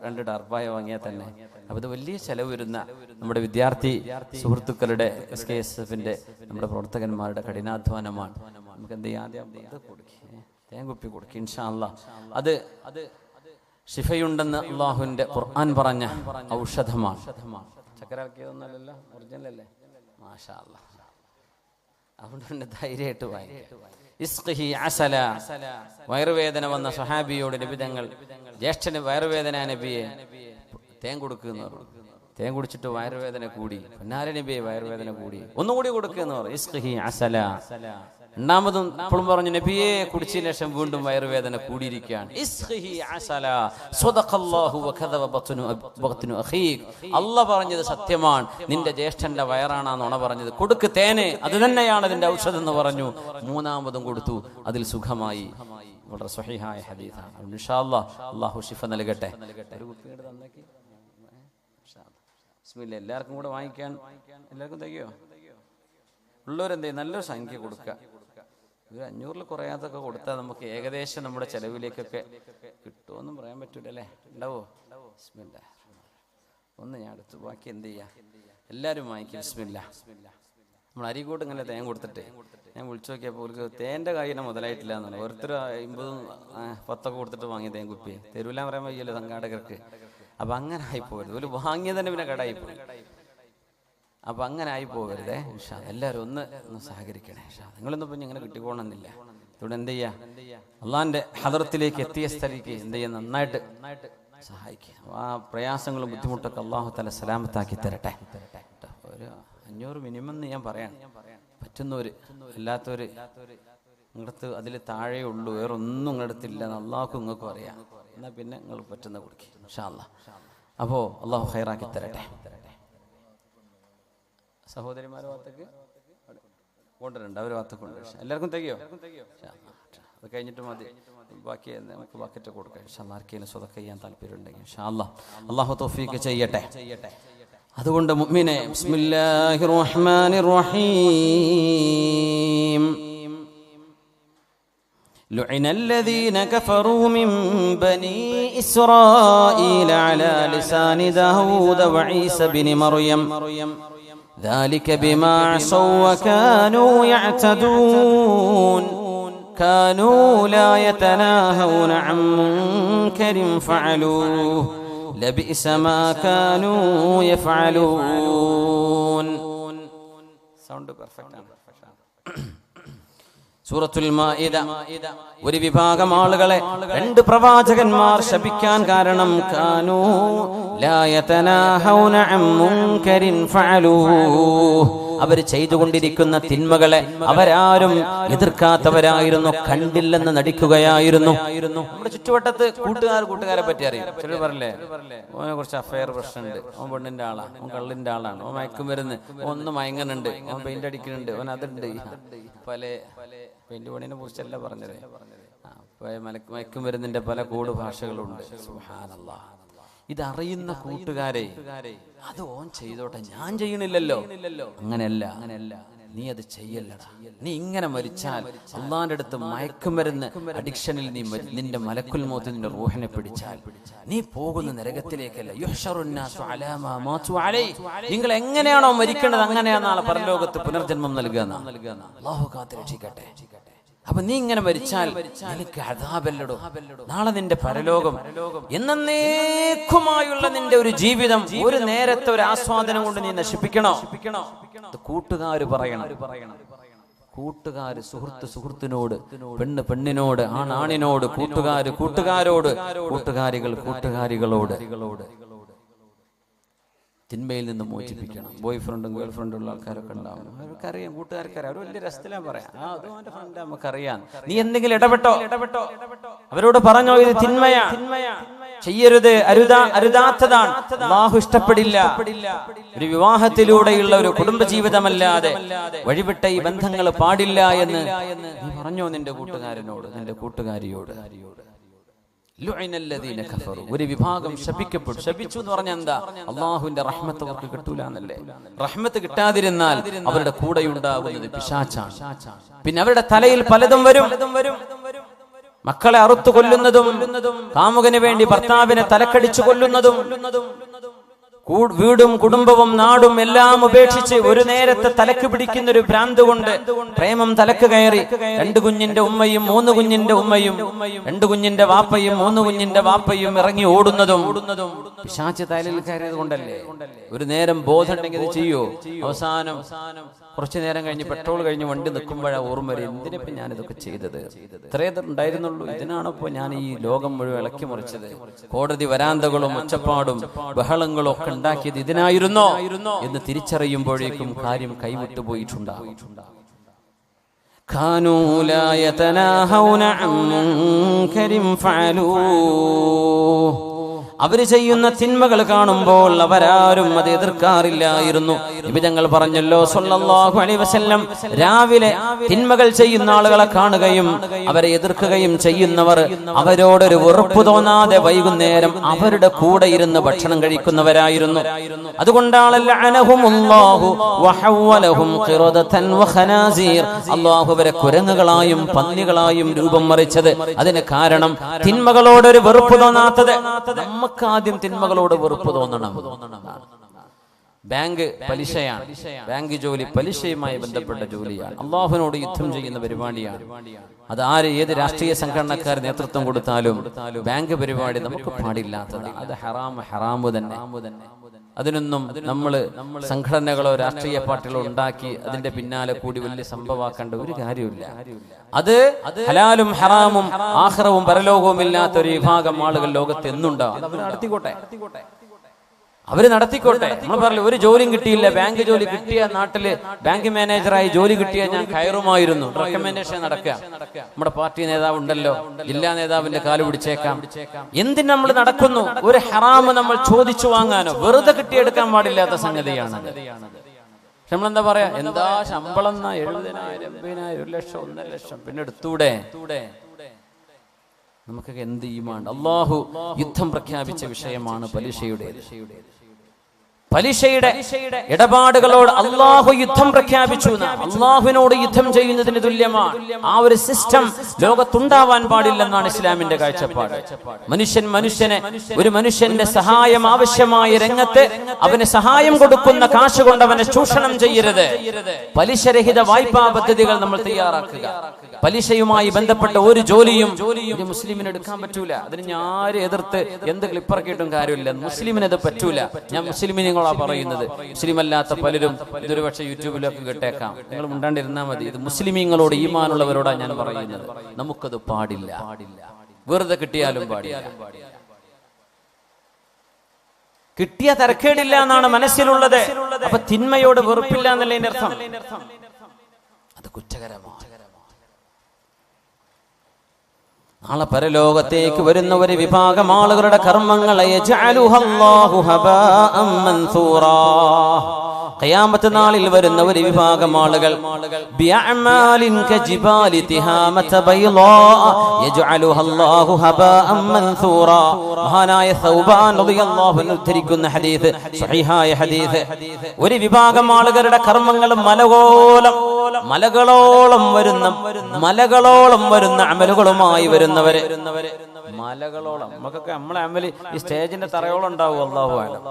2 ഡർപ്പായ വാങ്ങിയാൽ തന്നെ. അപ്പൊ ഇത് വലിയ ചെലവ് വരുന്ന നമ്മുടെ വിദ്യാർത്ഥി സുഹൃത്തുക്കളുടെ SKSF-ന്റെ നമ്മുടെ പ്രവർത്തകന്മാരുടെ കഠിനാധ്വാനമാണ്. നമുക്ക് എന്ത് ചെയ്യാം? ആദ്യം കൊടുക്കി, തേങ്കുപ്പി കൊടുക്കി. ഇൻഷാ അല്ലാഹ് അത് ശിഫയുണ്ടെന്ന് അല്ലാഹുവിന്റെ ഖുർആൻ പറഞ്ഞ ഔഷധമാണ്. ചക്കരാക്കിയതൊന്നല്ലല്ലോ, ഒറിജിനൽ അല്ലേ? മാഷാ അല്ലാഹ്. അതുകൊണ്ട് ധൈര്യമായിട്ട് വായിക്കാം. ഇസ്ഖിഹി അസല. വയറുവേദന വന്ന സ്വഹാബിയോട് നബി തങ്ങൾ, ജ്യേഷ്ഠന് വയറുവേദന, നബിയെ തേൻ കൊടുക്കുന്നു. തേൻ കുടിച്ചിട്ട് വയറുവേദന കൂടി. പൊന്നാര നബിയെ വയറുവേദന കൂടി, ഒന്നുകൂടി കൊടുക്കുന്നു. ഇസ്ഖിഹി അസല. രണ്ടാമതും ഇപ്പോഴും പറഞ്ഞു, നബിയെ കുടിച്ചതിന് ശേഷം വീണ്ടും വയറുവേദന കൂടിയിരിക്കുകയാണ്. അല്ലാഹ് പറഞ്ഞത് സത്യമാണ്, നിന്റെ ജ്യേഷ്ഠന്റെ വയറാണ് നുണ പറഞ്ഞത്. കൊടുക്ക് തേന്, അത് തന്നെയാണ് അതിന്റെ ഔഷധം എന്ന് പറഞ്ഞു. മൂന്നാമതും കൊടുത്തു, അതിൽ സുഖമായി. വളരെ സ്വഹീഹായ ഹദീസാണ്. ഇൻഷാ അല്ലാഹ് അല്ലാഹു ശിഫ നൽകട്ടെ. ബിസ്മില്ലാ. എല്ലാവർക്കും കൂടെ വാങ്ങിക്കാൻ എല്ലാവർക്കും തികയോ? ഉള്ളവരെന്തേ നല്ലൊരു സംഖ്യ കൊടുക്കുക. ഒരു 500-ൽ കുറയാത്തൊക്കെ കൊടുത്താൽ നമുക്ക് ഏകദേശം നമ്മുടെ ചെലവിലേക്കൊക്കെ കിട്ടുമെന്നും പറയാൻ പറ്റൂല അല്ലേ? ഉണ്ടാവോ? ബിസ്മില്ലാ. ഒന്ന് ഞാൻ എടുത്തു, ബാക്കി എന്ത് ചെയ്യാം? എല്ലാവരും വാങ്ങിക്കും. ബിസ്മില്ലാ. നമ്മൾ അരികൂട്ട് ഇങ്ങനെ തേൻ കൊടുത്തിട്ട് ഞാൻ വിളിച്ചു നോക്കിയപ്പോൾ അവർക്ക് തേൻ്റെ കാര്യം മുതലായിട്ടില്ല എന്നാണ്. ഓരോരുത്തർ 50-ഉം 10-ഒക്കെ കൊടുത്തിട്ട് വാങ്ങിയ തേൻ കുപ്പി തരൂല പറയാൻ വയ്യല്ലോ സംഘാടകർക്ക്. അപ്പം അങ്ങനെ ആയിപ്പോകരുത്. ഒരു വാങ്ങിയത് തന്നെ പിന്നെ കടായിപ്പോയി. അപ്പം അങ്ങനെ ആയി പോകരുതേ. എല്ലാവരും ഒന്ന് സഹകരിക്കണേ. നിങ്ങളൊന്നും പിന്നെ ഇങ്ങനെ കിട്ടിക്കോണമെന്നില്ല. ഇവിടെ എന്ത് ചെയ്യുക? അള്ളാഹിന്റെ ഹദറത്തിലേക്ക് എത്തിയ സ്ഥലിക്ക് എന്ത് ചെയ്യുക? നന്നായിട്ട് സഹായിക്കുക. ആ പ്രയാസങ്ങളും ബുദ്ധിമുട്ടൊക്കെ അല്ലാഹു തആല സലാമത്താക്കി തരട്ടെ. ഒരു 500 മിനിമം എന്ന് ഞാൻ പറയാം. പറ്റുന്നവര് അല്ലാത്തവര് നിങ്ങളടുത്ത് അതിൽ താഴെ ഉള്ളൂ, വേറെ ഒന്നും നിങ്ങളടുത്തില്ല, അള്ളാഹുക്കും നിങ്ങൾക്കും അറിയാം. എന്നാൽ പിന്നെ നിങ്ങൾ പറ്റുന്ന കൊടുക്കുക ഇൻഷാ അല്ലാഹ്. അപ്പോൾ അള്ളാഹു ഖൈറാക്കി തരട്ടെ. സഹോദരിമാരുടെ ഭാഗത്തേക്ക് കൊണ്ടുവരണ്ട, അവർ ഭാഗത്തേക്കുണ്ട്. എല്ലാവർക്കും തികയോ? അത് കഴിഞ്ഞിട്ട് മതി, ബാക്കി നമുക്ക് ബക്കറ്റ് കൊടുക്കാം ഇൻഷാ അല്ലാഹ്. ആർക്കെങ്കിലും സ്വതക്ക ചെയ്യാൻ താല്പര്യമുണ്ടെങ്കിൽ ഇൻഷാ അല്ലാഹ് അള്ളാഹു തൗഫീഖ് ചെയ്യട്ടെ. അതുകൊണ്ട് മുഅ്മിനേ, ബിസ്മില്ലാഹിർ റഹ്മാനിർ റഹീം. لعن الذين كفروا من بني إسرائيل على لسان داود وعيسى بن مريم ذلك بما عصوا وكانوا يعتدون كانوا لا يتناهون عن منكر فعلوه لبئس ما كانوا يفعلون. സൗണ്ട് പെർഫെക്റ്റ് ആണ്. സൂറത്തുൽ മാഇദ ഒരു വിഭാഗം ആളുകളെ 2 പ്രവാചകന്മാർ ശപിക്കാൻ കാരണം കാനൂ ലാ യതനാഹൗന അൻ മുൻകരിൻ ഫഅലൂഹു, അവർ ചെയ്തുകൊണ്ടിരിക്കുന്ന തിന്മകളെ അവരാരും എതിർക്കാത്തവരായിരുന്നു, കണ്ടില്ലെന്ന് നടിക്കുകയായിരുന്നു. നമ്മുടെ ചുറ്റുവട്ടത്ത് കൂട്ടുകാരെ പറ്റി അറിയും. ചിലർ പറയില്ലേ, ഓനെ കുറച്ച് അഫയർ പ്രശ്നമുണ്ട്, ഓൻ പെണ്ണിന്റെ ആളാണ്, ഓൻ കള്ളിന്റെ ആളാണ്, ഓൻ മയക്കും വരുന്ന്, ഒന്ന് മയങ്ങനുണ്ട്, ഓൻ പെയിന്റ് അടിക്കുന്നുണ്ട്, ഓൻ അതുണ്ട്. പല പെയിന്റ് പണിനെ കുറിച്ചല്ല പറഞ്ഞത്, മയക്കും വരുന്നതിന്റെ പല കോഡ് ഭാഷകളുണ്ട്. സുബ്ഹാനല്ലാഹ്. ഇതറിയുന്ന കൂട്ടുകാരെ അത് ഓൻ ചെയ്തോട്ടെ, ഞാൻ ചെയ്യണില്ലല്ലോ. അങ്ങനെയല്ല, നീ അത് ചെയ്യല്ലടാ. നീ ഇങ്ങനെ മരിച്ചാൽ അള്ളാന്റെ അടുത്ത് മയക്കുമരുന്ന് അഡിക്ഷനിൽ നീ നിന്റെ മലക്കുൽ മൗത്ത് നിന്റെ റൂഹിനെ പിടിച്ചാൽ നീ പോകുന്ന നരകത്തിലേക്കല്ല. യുഹ്ശറുന്നാസു അലാ മാ മാതു അലൈഹി, നിങ്ങൾ എങ്ങനെയാണോ മരിക്കേണ്ടത് അങ്ങനെയാണ് നാളെ പരലോകത്ത് പുനർജന്മം നൽകുക. അല്ലാഹു കാത്ത് രക്ഷിക്കട്ടെ. അപ്പൊ നീ ഇങ്ങനെ മരിച്ചാൽ നിനക്ക് അദാബല്ലടോ, നാളെ നിന്റെ പരലോകം എന്നേക്കുമായുള്ള നിന്റെ ഒരു ജീവിതം ഒരു നേരത്തെ ഒരു ആസ്വാദനം കൊണ്ട് നീ നശിപ്പിക്കണോ? കൂട്ടുകാര് പറയണം. കൂട്ടുകാര് സുഹൃത്തിനോട്, പെണ്ണ് പെണ്ണിനോട്, ആണിനോട്, കൂട്ടുകാരോട്, കൂട്ടുകാരികൾ കൂട്ടുകാരികളോട് തിന്മയിൽ നിന്ന് മോചിപ്പിക്കണം. ബോയ് ഫ്രണ്ടും ഗേൾ ഫ്രണ്ടും ഉള്ള ആൾക്കാരൊക്കെ ഉണ്ടാവും, അവർക്കറിയാം, കൂട്ടുകാർക്കറിയാം, അവർ വലിയ രസത്തിലാ പറയാം, അതും അവന്റെ ഫ്രണ്ട് നമുക്കറിയാം. നീ എന്തെങ്കിലും ഇടപെട്ടോ, അവരോട് പറഞ്ഞോ ഇത് തിന്മയാ, ചെയ്യരുത്, അരുതാത്തതാണ്, അല്ലാഹു ഇഷ്ടപ്പെടില്ല. ഒരു വിവാഹത്തിലൂടെയുള്ള ഒരു കുടുംബജീവിതമല്ലാതെ വഴിവിട്ട ഈ ബന്ധങ്ങൾ പാടില്ല എന്ന് നീ പറഞ്ഞോ നിന്റെ കൂട്ടുകാരനോട്, നിന്റെ കൂട്ടുകാരിയോട്. ഒരു വിഭാഗം ശപിക്കപ്പെട്ടു. ശപിച്ചു എന്ന് പറഞ്ഞാൽ എന്താ? അള്ളാഹുവിന്റെ റഹ്മത്ത് അവർക്ക് കിട്ടൂല എന്നല്ലേ. റഹ്മത്ത് കിട്ടാതിരുന്നാൽ അവരുടെ കൂടെയുണ്ടാകുന്നത് പിശാചാണ്. പിന്നെ അവരുടെ തലയിൽ പലതും വരും. മക്കളെ അറുത്തു കൊല്ലുന്നതും, കാമുകന് വേണ്ടി ഭർത്താവിനെ തലക്കടിച്ചു കൊല്ലുന്നതും, വീടും കുടുംബവും നാടും എല്ലാം ഉപേക്ഷിച്ച് ഒരു നേരത്തെ തലക്ക് പിടിക്കുന്ന ഒരു ഭ്രാന്ത് കൊണ്ട് പ്രേമം തലക്ക് കയറി 2 കുഞ്ഞിന്റെ ഉമ്മയും 3 കുഞ്ഞിന്റെ ഉമ്മയും, 2 കുഞ്ഞിന്റെ വാപ്പയും 3 കുഞ്ഞിന്റെ വാപ്പയും ഇറങ്ങി ഓടുന്നതും പിശാച് തലയിൽ കയറിയത് കൊണ്ടല്ലേ. ഒരു നേരം ബോധം ഉണ്ടെങ്കിൽ ഇത് ചെയ്യോ? അവസാനം കുറച്ചു നേരം കഴിഞ്ഞ് പെട്രോൾ കഴിഞ്ഞ് വണ്ടി നിൽക്കുമ്പോഴാ ഓർമ്മ വരും, എന്തിനിപ്പോ ഞാൻ ഇതൊക്കെ ചെയ്തത്, ഇത്രേ ഉണ്ടായിരുന്നുള്ളൂ, ഇതിനാണിപ്പോ ഞാൻ ഈ ലോകം മുഴുവൻ ഇളക്കി മറിച്ചത്, കോടതി വരാന്തകളും ഒച്ചപ്പാടും ബഹളങ്ങളും ഒക്കെ ഉണ്ടാക്കിയത് ഇതിനായിരുന്നോ എന്ന് തിരിച്ചറിയുമ്പോഴേക്കും കാര്യം കൈവിട്ടു പോയിട്ടുണ്ടാകും. കാനൂ ലാ യതനാഹൗന അൻ മുൻകരിൻ ഫഅലൂഹു, അവര് ചെയ്യുന്ന തിന്മകൾ കാണുമ്പോൾ അവരാരും അത് എതിർക്കാറില്ലായിരുന്നു. നബി തങ്ങൾ പറഞ്ഞല്ലോ സല്ലല്ലാഹു അലൈഹി വസല്ലം, രാവിലെ തിന്മകൾ ചെയ്യുന്ന ആളുകളെ കാണുകയും അവരെ എതിർക്കുകയും ചെയ്യുന്നവർ അവരോടൊരു വെറുപ്പ് തോന്നാതെ വൈകുന്നേരം അവരുടെ കൂടെ ഇരുന്ന് ഭക്ഷണം കഴിക്കുന്നവരായിരുന്നു. അതുകൊണ്ടാണല്ലോ അനഹുമുല്ലാഹു വഹവലഹും ഖിറദതൻ വഖനാസീർ, അല്ലാഹു അവരെ കുരങ്ങുകളായും പന്നികളായും രൂപം മറിച്ചത്. അതിന് കാരണം തിന്മകളോടൊരു വെറുപ്പ് തോന്നാത്തത്. നമുക്കാദ്യം തിന്മകളോട് വെറുപ്പ് തോന്നണം. ബാങ്ക് പലിശയാണ്, ബാങ്ക് ജോലി പലിശയുമായി ബന്ധപ്പെട്ട ജോലിയാണ്, അള്ളാഹുവിനോട് യുദ്ധം ചെയ്യുന്ന പരിപാടിയാണ്. അത് ഏത് രാഷ്ട്രീയ സംഘടനക്കാർ നേതൃത്വം കൊടുത്താലും ബാങ്ക് പരിപാടി നമുക്ക് പാടില്ലാത്തതാണ്. അത് ഹറാമ് തന്നെ. അതിനൊന്നും നമ്മൾ സംഘടനകളോ രാഷ്ട്രീയ പാർട്ടികളോ ഉണ്ടാക്കി അതിന്റെ പിന്നാലെ കൂടി വലിയ സംഭവമാക്കേണ്ട ഒരു കാര്യമില്ല. അത് ഹലാലും ഹറാമും ആഖിറവും പരലോകവും ഇല്ലാത്ത ഒരു വിഭാഗം ആളുകൾ ലോകത്ത് എന്നുണ്ടാവും. അവര് നടത്തിക്കോട്ടെ. നമ്മൾ പറഞ്ഞു ഒരു ജോലിയും കിട്ടിയില്ല, ബാങ്ക് ജോലി കിട്ടിയ നാട്ടില് ബാങ്ക് മാനേജറായി ജോലി കിട്ടിയ ഞാൻ കയറുമായിരുന്നു. റെക്കമെൻഡേഷൻ നടക്കുക. നമ്മുടെ പാർട്ടി നേതാവ് ഉണ്ടല്ലോ, ജില്ലാ നേതാവിന്റെ കാല് പിടിച്ചേക്കാം. എന്തിന് നമ്മൾ നടക്കുന്നു? ഒരു ഹറാമ് നമ്മൾ ചോദിച്ചു വാങ്ങാനോ വെറുതെ കിട്ടിയെടുക്കാൻ പാടില്ലാത്ത സംഗതിയാണ്. പക്ഷെ നമ്മളെന്താ പറയാ, എന്താ ശമ്പളം 70,000, 80,000, 1 ലക്ഷം, 1.5 ലക്ഷം, പിന്നെ എടുത്തൂടെ? നമുക്കൊക്കെ എന്ത് ഈമാൻ. അള്ളാഹു യുദ്ധം പ്രഖ്യാപിച്ച വിഷയമാണ് പലിശയുടെ ഇടപാടുകളോട് അള്ളാഹു യുദ്ധം പ്രഖ്യാപിച്ചു. അള്ളാഹുവിനോട് യുദ്ധം ചെയ്യുന്നതിന് തുല്യമാണ്. ആ ഒരു സിസ്റ്റം ലോകത്തുണ്ടാവാൻ പാടില്ലെന്നാണ് ഇസ്ലാമിന്റെ കാഴ്ചപ്പാട്. ഒരു മനുഷ്യന്റെ സഹായം ആവശ്യമായ രംഗത്ത് അവന് സഹായം കൊടുക്കുന്ന കാശ് കൊണ്ട് അവനെ ചൂഷണം ചെയ്യരുത്. പലിശരഹിത വായ്പാ പദ്ധതികൾ നമ്മൾ തയ്യാറാക്കുക. പലിശയുമായി ബന്ധപ്പെട്ട ഒരു ജോലിയും ഒരു മുസ്ലിമിന് എടുക്കാൻ പറ്റൂല. അതിന് ഞാൻ എതിർത്ത് എന്ത് ക്ലിപ്പറക്കിയിട്ടും കാര്യമില്ല. മുസ്ലിമിന് അത് പറ്റൂല. ഞാൻ മുസ്ലിമിനെ പറയുന്നത്. മുസ്ലിം അല്ലാത്ത പലരും ഇതൊരു പക്ഷേ യൂട്യൂബിലൊക്കെ കേട്ടേക്കാം. നിങ്ങൾ മുണ്ടാണ്ടിരുന്നാൽ മതി. ഇത് മുസ്ലിമീങ്ങളോട് ഈമാനുള്ളവരോടാണ് ഞാൻ പറയുന്നത്. നമുക്കത് പാടില്ല. വെറുതെ കിട്ടിയാലും പാടില്ല. കിട്ടിയ തരക്കേടില്ല എന്നാണ് മനസ്സിലുള്ളത്. അപ്പൊ തിന്മയോട് വെറുപ്പില്ല എന്നല്ലേ അർത്ഥം. അത് കുറ്റകരമാണ്. നാളെ പരലോകത്തേക്ക് വരുന്ന ഒരു വിഭാഗം ആളുകളുടെ കർമ്മങ്ങളെ ഖിയാമത്ത് നാളിൽ വരുന്ന ഒരു വിഭാഗം ആളുകൾ മഹാനായ സൗബാൻ റളിയല്ലാഹു അൻഹു ഉദ്ധരിക്കുന്ന ഹദീസ്, സ്വഹീഹായ ഹദീസ്. ഒരു വിഭാഗം ആളുകളുടെ കർമ്മങ്ങൾ മലകളോളം വരുന്ന അമലുകളുമായി വരുന്നവര്. മലകളോളം നമുക്കൊക്കെ നമ്മളെ അമല് ഈ സ്റ്റേജിന്റെ തറയോളം ഉണ്ടാവും. അല്ലാഹു അലം.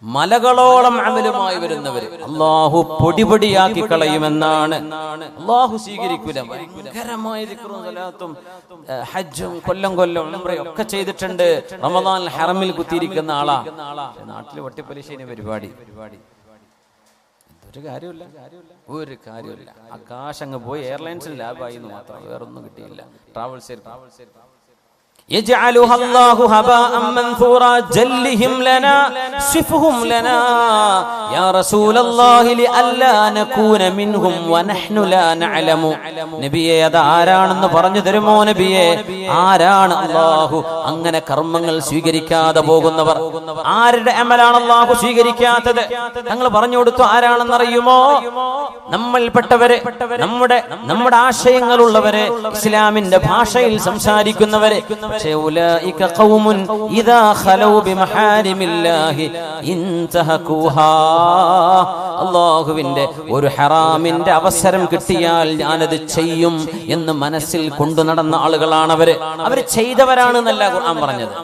മലകളോളം അമലുമായി വരുന്നവര് അല്ലാഹു പൊടിപൊടിയാക്കി കളയുമെന്നാണ്. അല്ലാഹു സ്വീകരിക്കൂല. ഭയങ്കരമായ ദിക്റും സലാത്തും ഹജ്ജും കൊല്ലം ഉംറയും ഒക്കെ ചെയ്തിട്ടുണ്ട്. റമദാനിൽ ഹറമിൽ കുത്തിയിരിക്കുന്ന ആളാ. നാട്ടില് വട്ടിപ്പലിശേനെ പരിപാടി. ഒരു കാര്യമില്ല. ആകാശങ്ങ് പോയി. എയർലൈൻസിൽ ലാഭായി എന്ന് മാത്രം, വേറൊന്നും കിട്ടിയില്ല. ട്രാവൽസ് يجعلها الله هباء منثورا جلهم لنا صفهم لنا يا رسول الله لئلا نكون منهم ونحن لا نعلم. നബിയെ അത് ആരാണെന്ന് പറഞ്ഞു തരുമോ? നബിയെ ആരാണ് അല്ലാഹു അങ്ങനെ കർമ്മങ്ങൾ സ്വീകരിക്കാതെ പോകുന്നവർ? ആരുടെ അമലാണ് അല്ലാഹു സ്വീകരിക്കാത്തത്? ഞങ്ങൾ പറഞ്ഞു കൊടുത്തു. ആരാണെന്നറിയുമോ? നമ്മൾപ്പെട്ടവരെ, നമ്മുടെ ആശയങ്ങളുള്ളവരെ, ഇസ്ലാമിന്റെ ഭാഷയിൽ സംസാരിക്കുന്നവരെ. അല്ലാഹുവിന്റെ ഒരു ഹറാമിന്റെ അവസരം കിട്ടിയാൽ ഞാനത് ചെയ്യും എന്ന് മനസ്സിൽ കൊണ്ടു നടന്ന ആളുകളാണ് അവര് ചെയ്തവരാണെന്നല്ല ഖുർആൻ പറഞ്ഞത്.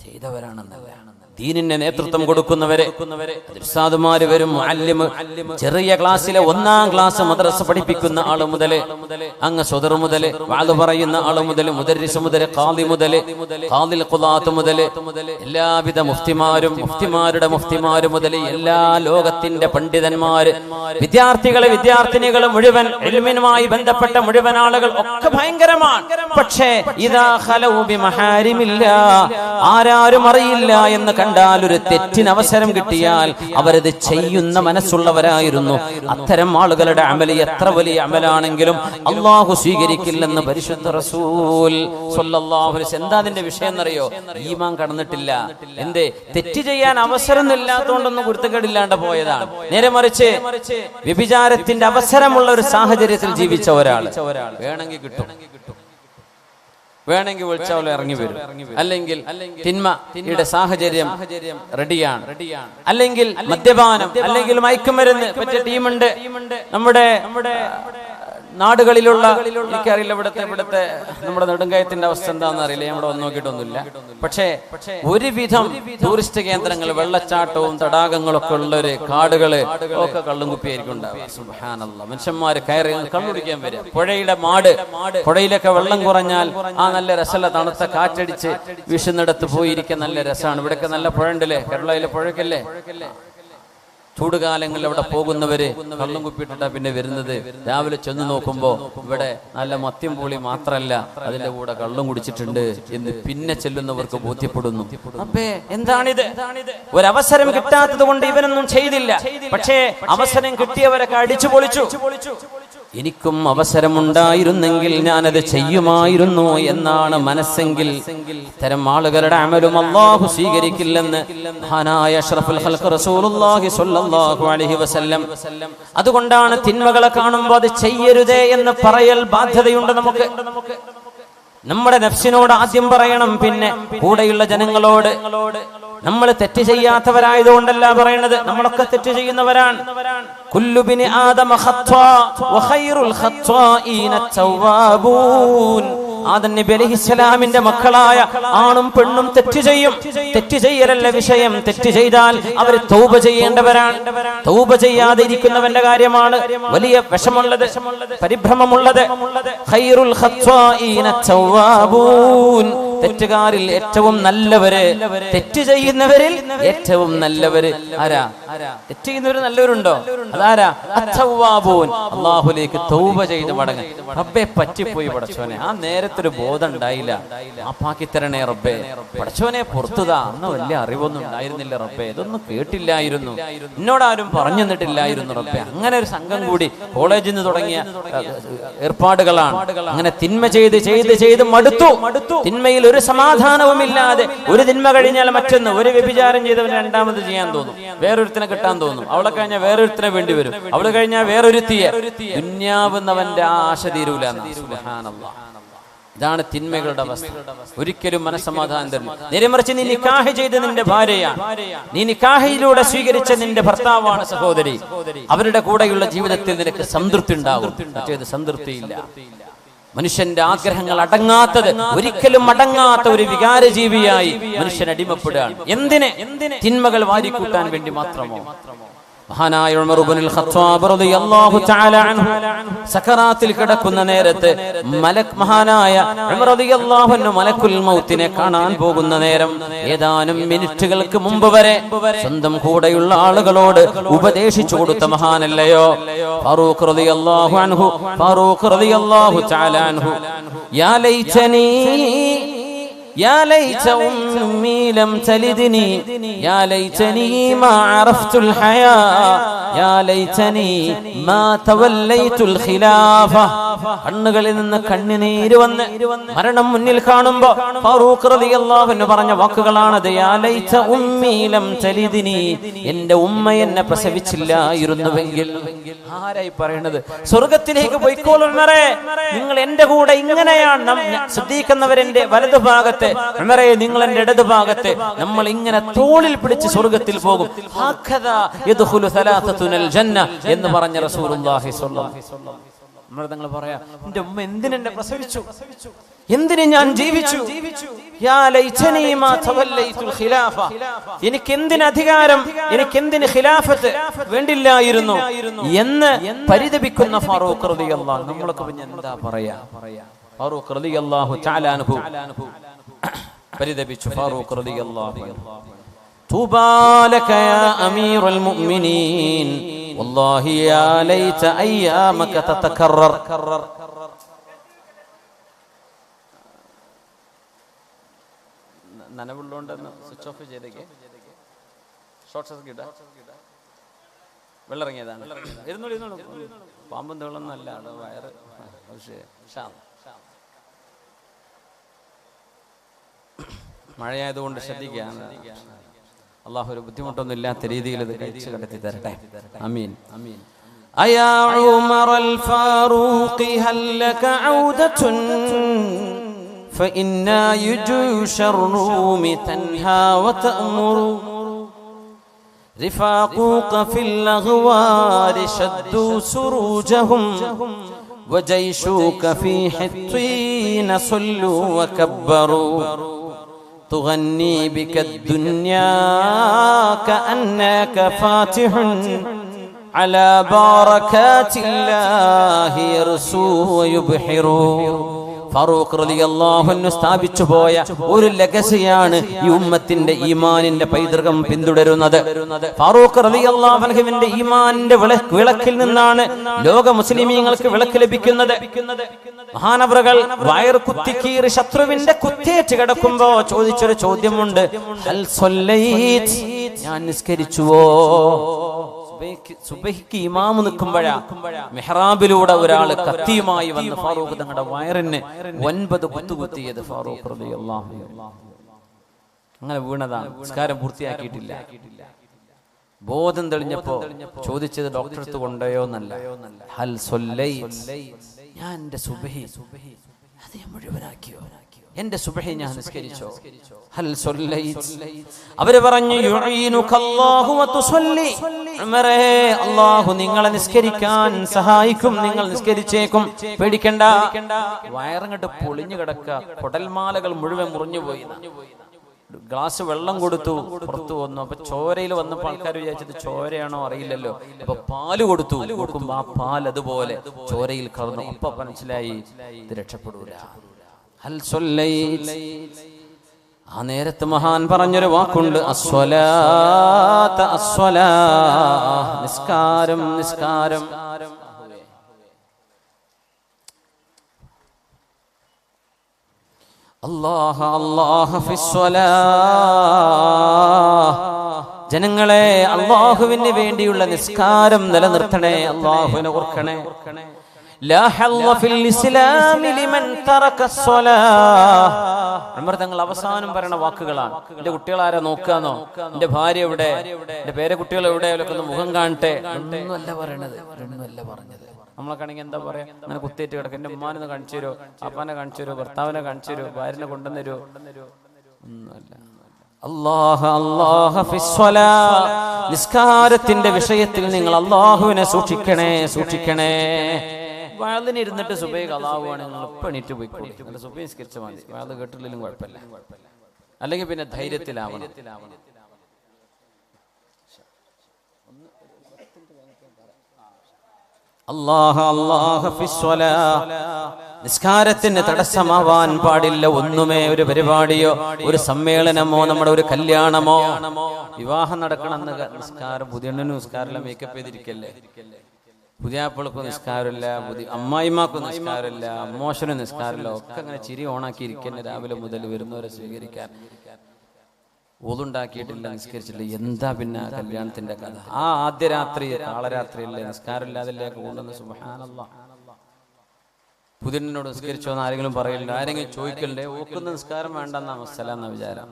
ചെയ്തവരാണെന്നല്ല. ദീനിന്റെ നേതൃത്വം കൊടുക്കുന്നവരെ ഉസ്താദുമാര് വരും. മുഅല്ലിം ചെറിയ ക്ലാസ്സിലെ 1ാം ക്ലാസ് മദ്രസ പഠിപ്പിക്കുന്ന ആള് മുതല്, അങ്ങ് സ്വദർ മുതല്, വഅദ് പറയുന്ന ആള് മുതല്, മുദർരിസ് മുതല്, ഖാദി മുതല്, ഖാദിൽ ഖുദാത്ത് മുതല്, എല്ലാവിധ മുഫ്തിമാരുടെ മുഫ്തിമാര് മുതല്, എല്ലാ ലോകത്തിന്റെ പണ്ഡിതന്മാര്, വിദ്യാർത്ഥിനികള് മുഴുവൻ, ഇൽമിനുമായി ബന്ധപ്പെട്ട മുഴുവൻ ആളുകൾ ഒക്കെ ഭയങ്കരമാണ്. പക്ഷേ ഇദാ ഖലൗ ബിമഹാരിമില്ലാ, ആരാരും അറിയില്ല എന്ന് കണ്ടാൽ ഒരു തെറ്റിന് അവസരം കിട്ടിയാൽ അവരത് ചെയ്യുന്ന മനസ്സുള്ളവരായിരുന്നു. അത്തരം ആളുകളുടെ അമല് എത്ര വലിയ അമലാണെങ്കിലും അല്ലാഹു സ്വീകരിക്കില്ലെന്ന് പരിശുദ്ധ റസൂൽ സ്വല്ലല്ലാഹു അലൈഹി വസല്ലം. എന്താ അതിന്റെ വിഷയം എന്നറിയോ? ഈമാൻ കടന്നിട്ടില്ല. എന്തേ? തെറ്റ് ചെയ്യാൻ അവസരം ഇല്ലാത്തതുകൊണ്ടൊന്നും കുരുത്തക്കേടില്ലാണ്ട് പോയതാണ്. നേരെ മറിച്ച് വ്യഭിചാരത്തിന്റെ അവസരമുള്ള ഒരു സാഹചര്യത്തിൽ ജീവിച്ച ഒരാൾ വേണമെങ്കിൽ കിട്ടും, വേണമെങ്കിൽ വിളിച്ചാൽ ഇറങ്ങി വരും. അല്ലെങ്കിൽ തിന്മയുടെ സാഹചര്യം റെഡിയാണ്. അല്ലെങ്കിൽ മദ്യപാനം, അല്ലെങ്കിൽ മയക്കുമരുന്ന് പറ്റിയ ടീമുണ്ട്. നമ്മുടെ നാടുകളിലുള്ള, എനിക്കറിയില്ല ഇവിടുത്തെ നമ്മുടെ നെടുങ്കയത്തിന്റെ അവസ്ഥ എന്താണെന്ന് അറിയില്ല, ഞാൻ ഇവിടെ വന്ന് നോക്കിയിട്ടൊന്നുമില്ല. പക്ഷേ ഒരുവിധം ടൂറിസ്റ്റ് കേന്ദ്രങ്ങൾ, വെള്ളച്ചാട്ടവും തടാകങ്ങളും ഒക്കെ ഉള്ളൊരു കാടുകള് ഒക്കെ കള്ളും കുപ്പിയായിരിക്കും ഉണ്ടാവുക. സുബ്ഹാനല്ലാഹ്. മനുഷ്യന്മാര് കയറി കള്ളുടിക്കാൻ വരിക. പുഴയിലൊക്കെ വെള്ളം കുറഞ്ഞാൽ ആ നല്ല രസമുള്ള തണുത്ത കാറ്റടിച്ച് വീശുന്നിടത്ത് പോയിരിക്കാൻ നല്ല രസമാണ്. ഇവിടെയൊക്കെ നല്ല പുഴ ഉണ്ടല്ലേ, കേരളയിലെ പുഴക്കല്ലേ. ചൂടുകാലങ്ങളിൽ അവിടെ പോകുന്നവര് കള്ളും കുപ്പിയിട്ടാ പിന്നെ വരുന്നത്. രാവിലെ ചെന്ന് നോക്കുമ്പോ ഇവിടെ നല്ല മദ്യം പൊളി മാത്രല്ല, അതിന്റെ കൂടെ കള്ളും കുടിച്ചിട്ടുണ്ട് എന്ന് പിന്നെ ചെല്ലുന്നവർക്ക് ബോധ്യപ്പെടുന്നു. അപ്പേ എന്താണിത്? ഒരവസരം കിട്ടാത്തത് കൊണ്ട് ഇവനൊന്നും ചെയ്തില്ല. പക്ഷേ അവസരം കിട്ടിയവരൊക്കെ അടിച്ചു പൊളിച്ചു. എനിക്കും അവസരമുണ്ടായിരുന്നെങ്കിൽ ഞാനത് ചെയ്യുമായിരുന്നു എന്നാണ് മനസ്സെങ്കിൽ ഇത്തരം ആളുകളുടെ അമലും അല്ലാഹു സ്വീകരിക്കില്ലെന്ന് മഹാനായ അഷ്റഫുൽ ഖൽഖ് റസൂലുള്ളാഹി സ്വല്ലല്ലാഹു അലൈഹി വസല്ലം. അതുകൊണ്ടാണ് തിന്മകളെ കാണുമ്പോൾ അത് ചെയ്യരുതേ എന്ന് പറയൽ ബാധ്യതയുണ്ട് നമുക്ക്. നമ്മുടെ നഫ്സിനോട് ആദ്യം പറയണം, പിന്നെ കൂടെയുള്ള ജനങ്ങളോട്. നമ്മൾ തെറ്റ് ചെയ്യാത്തവരായതുകൊണ്ടല്ല പറയണത്, നമ്മളൊക്കെ തെറ്റ് ചെയ്യുന്നവരാണ്. കുല്ലു ബിനി ആദമ ഖത്വാ വ ഖൈറുൽ ഖത്വാഈന തവ്വാബൂൻ. ആദം നബി അലൈഹിസ്സലാമിന്റെ മക്കളായ ആണും പെണ്ണും തെറ്റ് ചെയ്യും. തെറ്റ് ചെയ്യലല്ല വിഷയം. തെറ്റ് ചെയ്താൽ അവർ തൗബ ചെയ്യേണ്ടവരാണ്. തൗബ ചെയ്യാതെ ഇരിക്കുന്നവന്റെ കാര്യമാണ് വലിയ വിഷമുള്ളത്, പരിഭ്രമമുള്ളത്. ഖൈറുൽ ഖത്വാഈന തവ്വാബൂൻ. തെറ്റുകാരിൽ ഏറ്റവും നല്ലവര്, തെറ്റ് ചെയ്യുന്നവരിൽ ഏറ്റവും നല്ലവര് ആരാ? തെറ്റ് ചെയ്യുന്നവര് നല്ലവരുണ്ടോ? അതാരാ? അത്തവ്വാബൂൻ. അല്ലാഹുവിലേക്ക് തൗബ ചെയ്ത് മടങ്ങാൻ. റബ്ബേ പറ്റിപ്പോയി പടച്ചോനെ, ആ നേരത്തൊരു ബോധം ഉണ്ടായില്ല, മാപ്പാക്കി തരണേ റബ്ബേ. പടച്ചോനെ പുറത്തുതാ, അന്ന് വലിയ അറിവൊന്നും ഉണ്ടായിരുന്നില്ല റബ്ബേ, ഇതൊന്നും കേട്ടില്ലായിരുന്നു, എന്നോടാരും പറഞ്ഞു തന്നിട്ടില്ലായിരുന്നു റബ്ബേ. അങ്ങനെ ഒരു സംഘം കൂടി കോളേജിൽ നിന്ന് തുടങ്ങിയ ഏർപ്പാടുകളാണ്. അങ്ങനെ തിന്മ ചെയ്ത് ചെയ്ത് ചെയ്ത് മടുത്തു. തിന്മയിൽ ഒരു സമാധാനവുമില്ലാതെ ഒരു തിന്മ കഴിഞ്ഞാൽ മറ്റൊന്ന്. ഒരു വ്യഭിചാരം ചെയ്തവന് രണ്ടാമത് ചെയ്യാൻ തോന്നും, വേറൊരുത്തിനെ കിട്ടാൻ തോന്നും. അവളെ കഴിഞ്ഞാൽ വേറൊരുത്തിനെ വേണ്ടി വരും, അവള് കഴിഞ്ഞാൽ വേറൊരുത്തിയെ. ദുന്യാവുന്നവന്റെ ആശ തീരൂല. സുബ്ഹാനല്ലാഹ്. ഇതാണ് തിന്മകളുടെ അവസ്ഥ. ഒരിക്കലും മനസ്സമാധാനം തരില്ല. നേരെമറിച്ച് നീ നിക്കാഹ് ചെയ്ത് നിന്റെ ഭാര്യയാണ്, നീ നിക്കാഹിലൂടെ സ്വീകരിച്ച നിന്റെ ഭർത്താവാണ് സഹോദരി, അവരുടെ കൂടെയുള്ള ജീവിതത്തിൽ നിനക്ക് സംതൃപ്തി ഉണ്ടാകും. മറ്റേത് സംതൃപ്തിയില്ല. മനുഷ്യന്റെ ആഗ്രഹങ്ങൾ അടങ്ങാത്തത്, ഒരിക്കലും അടങ്ങാത്ത ഒരു വികാരജീവിയായി മനുഷ്യൻ അടിമപ്പെടുകയാണ്. എന്തിന്? തിന്മകൾ വാരിക്കൂട്ടാൻ വേണ്ടി മാത്രമോ? മഹാനായ ഉമർ ഇബ്നുൽ ഖത്താബ് റളിയല്ലാഹു തആല അൻഹു സക്കറാത്തിൽ കിടക്കുന്ന നേരത്ത് മഹാനായ ഉമർ റളിയല്ലാഹു അൻഹു മലക്കുൽ മൗത്തിനെ കാണാൻ പോകുന്ന നേരം ഏതാനും മിനിറ്റുകൾക്ക് മുമ്പ് വരെ സ്വന്തം കൂടെയുള്ള ആളുകളോട് ഉപദേശിച്ചു കൊടുത്ത മഹാനല്ലയോ ഫാറൂഖ് റളിയല്ലാഹു അൻഹു. ഫാറൂഖ് റളിയല്ലാഹു തആല അൻഹു യാ ലൈതനി يا ليت أمي لم تلدني يا ليتني ما عرفت الحياة يا ليتني ما توليت الخلافة. കണ്ണുകളിൽ നിന്ന് കണ്ണുനീര് വന്ന് മരണം മുന്നിൽ കാണുമ്പോ ഫാറൂഖ് റളിയല്ലാഹു അൻഹു പറഞ്ഞ വാക്കുകളാണത്. യാ ലൈത ഉമ്മി ലം തലിദ്നി, എന്റെ ഉമ്മ എന്നെ പ്രസവിച്ചില്ലായിരുന്നുവെങ്കിൽ. ആരായി പറയണത്? സ്വർഗത്തിലേക്ക് പോയിക്കോളൂ ഉമറേ, നിങ്ങൾ എന്റെ കൂടെ ഇങ്ങനെയാണ്. ശ്രദ്ധിക്കുന്നവരെന്റെ വലതു ഭാഗത്ത്, ഉമറേ നിങ്ങൾ എന്റെ ഇടതു ഭാഗത്ത്. നമ്മൾ ഇങ്ങനെ തോളിൽ പിടിച്ച് സ്വർഗത്തിൽ പോകും. ഹഖദാ യദ്ഖുലു സലാസത്തുനൽ ജന്ന എന്ന് പറഞ്ഞ റസൂലുള്ളാഹി സ്വല്ലല്ലാഹു അലൈഹി വസല്ലം. തങ്ങൾ പറയാ, എന്റെ ഉമ്മ എന്തിനെന്നെ പ്രസവിച്ചു, എന്തിന് ഞാൻ ജീവിച്ചു? യാ ലൈതനി മാ തവല്ലൈതുൽ ഖിലാഫ, എനിക്കെന്തിന് അധികാരം, എനിക്കെന്തിന് ഖിലാഫത്ത് വേണ്ടില്ലായിരുന്നു എന്ന് പരിതപിക്കുന്ന ഫാറൂഖ് റളിയല്ലാഹു. നമ്മളൊക്കെ പിന്നെ എന്താ പറയാ? ഫാറൂഖ് റളിയല്ലാഹു തആല അൻഹു പരിതപിച്ചു. ഫാറൂഖ് റളിയല്ലാഹു അൻഹു തൂബാ ലക യാ അമീറുൽ മുഅ്മിനീൻ വല്ലാഹി യാ ലൈത അയ്യാമക തതകറർ. നനവുള്ളോണ്ടെന്ന് സ്വിച്ച് ഓഫ് ചെയ്തേക്ക്. ഷോർട്ട് സർക്യൂട്ട് ഇടാ. വെള്ളം ഇറങ്ങിയതാണ്. ഇരുന്നോളൂ. പാമ്പും തേളൊന്നല്ല, അത് വയറ്. മഴയായതുകൊണ്ട് ശ്രദ്ധിക്കുക. അള്ളാഹു ഒരു ബുദ്ധിമുട്ടൊന്നും ഇല്ലാത്ത രീതിയിൽ ഇത് കഴിച്ചു കടത്തി തരട്ടെ. ആമീൻ. അയാ ഉമറൽ ഫാറൂഖി ഹൽ ലക ഔദത്തുൻ ഫഇന്നാ യുജൂശർ റൂമി തൻഹാ വതഅമുറു رفاقوك في الأغوار شدوا سروجهم وجيشك في حطين صلوا وكبروا تغني بك الدنيا كأنك فاتح على بركات الله يرسو ويبحر. ഫാറൂഖ് റളിയല്ലാഹു അൻഹു സ്ഥാപിച്ചു പോയ ഒരു ലെഗസിയാണ് ഈ ഉമ്മത്തിന്റെ ഈമാനിന്റെ പൈതൃകം പിന്തുടരുന്നത്. ഫാറൂഖ് റളിയല്ലാഹു അൻഹുവിന്റെ ഈമാനിന്റെ വിളക്കിൽ നിന്നാണ് ലോക മുസ്ലിമീങ്ങൾക്ക് വിളക്ക് ലഭിക്കുന്നത്. മഹാനവറുകൾ വയർ കുത്തിക്കീറി ശത്രുവിന്റെ കുത്തേറ്റ് കിടക്കുമ്പോ ചോദിച്ചൊരു ചോദ്യമുണ്ട്, ഹൽ സല്ലൈത്, ഞാൻ നിസ്കരിച്ചുവോ? സുബഹിക്ക് ഇമാമ് നിൽക്കുമ്പോഴാ മെഹ്റാബിലൂടെ ഒരാൾ കത്തിയുമായി വന്ന് ഫാറൂഖ് തങ്ങളുടെ വയറിന് 9 കുത്തുകുത്തിയത്. ഫാറൂഖ് റളിയല്ലാഹു അൻഹു അങ്ങനെ വീണതാണ്. നിസ്കാരം പൂർത്തിയാക്കിയിട്ടില്ല. ബോധം തെളിഞ്ഞപ്പോ ചോദിച്ചത് ഡോക്ടറെടുത്ത് കൊണ്ടുപോയോ എന്നല്ല, ഹൽ സല്ലൈത്, ഞാൻ എന്റെ സുബഹി അത് ഞാൻ മുഴുവനാക്കിയോ, എന്റെ സുബഹി ഞാൻ നിസ്കരിച്ചോ? ഹൽ സല്ലൈത്. അവര് പറഞ്ഞു, യുഈനുകല്ലാഹു വതുസല്ലി, ഉമറേ അല്ലാഹു നിങ്ങളെ നിസ്കരിക്കാൻ സഹായിക്കും, നിങ്ങൾ നിസ്കരിച്ചേക്കും, പേടിക്കണ്ട. വയറങ്ങട്ട് പൊളിഞ്ഞു കിടക്കുക, കുടൽമാലകൾ മുഴുവൻ മുറിഞ്ഞു പോയി. ഗ്ലാസ് വെള്ളം കൊടുത്തു, പുറത്തു വന്നു. അപ്പൊ ചോരയിൽ വന്നപ്പോൾ ആൾക്കാർ വിചാരിച്ചത് ചോരയാണോ അറിയില്ലല്ലോ. അപ്പൊ പാല് കൊടുത്തു, നോക്കുമ്പോ ആ പാൽ അതുപോലെ ചോരയിൽ കടന്നു. അപ്പൊ മനസ്സിലായി ഇത് രക്ഷപ്പെടൂല. ഹൽ സല്ലൈത്. ആ നേരത്ത് മഹാൻ പറഞ്ഞൊരു വാക്കുണ്ട്, അസ്വലാത്ത് അസ്വലാ, നിസ്കാരം നിസ്കാരം. അല്ലാഹ അല്ലാഹ ഫിസ്വലാ. ജനങ്ങളെ, അല്ലാഹുവിന് വേണ്ടിയുള്ള നിസ്കാരം നിലനിർത്തണേ, അല്ലാഹുവിനെ ഓർക്കണേ. ലാ ഹല്ല ഫിൽ ഇസ്ലാമി ലിമൻ തറക അസ്സലാഹ്. ഉമർ തങ്ങൾ അവസാനം പറയുന്ന വാക്കുകളാണ്. എന്റെ കുട്ടികളാരെ നോക്കാന്നോ, എന്റെ ഭാര്യ എവിടെ, എന്റെ പേരക്കുട്ടികൾ എവിടെ, അവരൊക്കെ ഒന്ന് മുഖം കാണട്ടെ, ഒന്നുമല്ല പറയണത്, ഒന്നുമല്ല പറഞ്ഞത്. നമ്മളൊക്കെയാണെങ്കിൽ എന്താ പറയാ, അങ്ങനെ കുത്തേറ്റ് കിടക്കും, എന്റെ ഉമ്മാനെ കാണിച്ചു തരുമോ, അപ്പാനെ കാണിച്ചു തരുമോ, ഭർത്താവിനെ കാണിച്ചു തരുമോ, ഭാര്യനെ കൊണ്ടുവന്നു തരുമോ, ഒന്നുമല്ല. അല്ലാഹ അല്ലാഹ ഫിസ്വലാ. നിസ്കാരത്തിന്റെ വിഷയത്തിൽ നിങ്ങൾ അല്ലാഹുവിനെ സൂക്ഷിക്കണേ, സൂക്ഷിക്കണേ. വാളിന് ഇരുന്നിട്ട് സുബഹി ഖളാവുകയാണ്, നിങ്ങൾ ഇപ്പം എണീറ്റ് പോയിക്കോളി, നല്ല സുബഹി നിസ്കരിച്ചാൽ മതി, വാള് കേട്ടില്ലെങ്കിലും കുഴപ്പമില്ല. അല്ലെങ്കിൽ പിന്നെ ധൈര്യത്തിലാവണം. അല്ലാഹ അല്ലാഹ ഫിസ്വലാ. നിസ്കാരത്തിന് തടസ്സമാവാൻ പാടില്ല ഒന്നുമേ. ഒരു പരിപാടിയോ ഒരു സമ്മേളനമോ നമ്മുടെ ഒരു കല്യാണമോ വിവാഹം നടക്കണമെന്ന് നിസ്കാരം, പുതിയണ്ണനും നിസ്കാരമില്ല, മേക്കപ്പ് ചെയ്തിരിക്കല്ലേ, പുതിയാപ്പിളക്കും നിസ്കാരമില്ല, അമ്മായിമാക്കും നിസ്കാരമില്ല, അമ്മോശനും നിസ്കാരമില്ല, ഒക്കെ അങ്ങനെ ചിരി ഓണാക്കി ഇരിക്കന്നെ രാവിലെ മുതൽ വരുന്നവരെ സ്വീകരിക്കാൻ. ഓതുണ്ടാക്കിയിട്ടില്ല, നിസ്കരിച്ചിട്ടില്ല, എന്താ പിന്നെ കല്യാണത്തിന്റെ കഥ? ആ ആദ്യ രാത്രി കാളരാത്രിയല്ലേ, നിസ്കാരമില്ലാതല്ലേ കൊണ്ടുവന്ന്. സുബ്ഹാനല്ലാഹ്. പുതിയനോട് നിസ്കരിച്ചോ എന്ന് ആരെങ്കിലും പറയില്ല, ആരെങ്കിലും ചോദിക്കണ്ടേ, ഓക്കുന്ന നിസ്കാരം വേണ്ടെന്ന അവസ്ഥ എന്ന വിചാരം.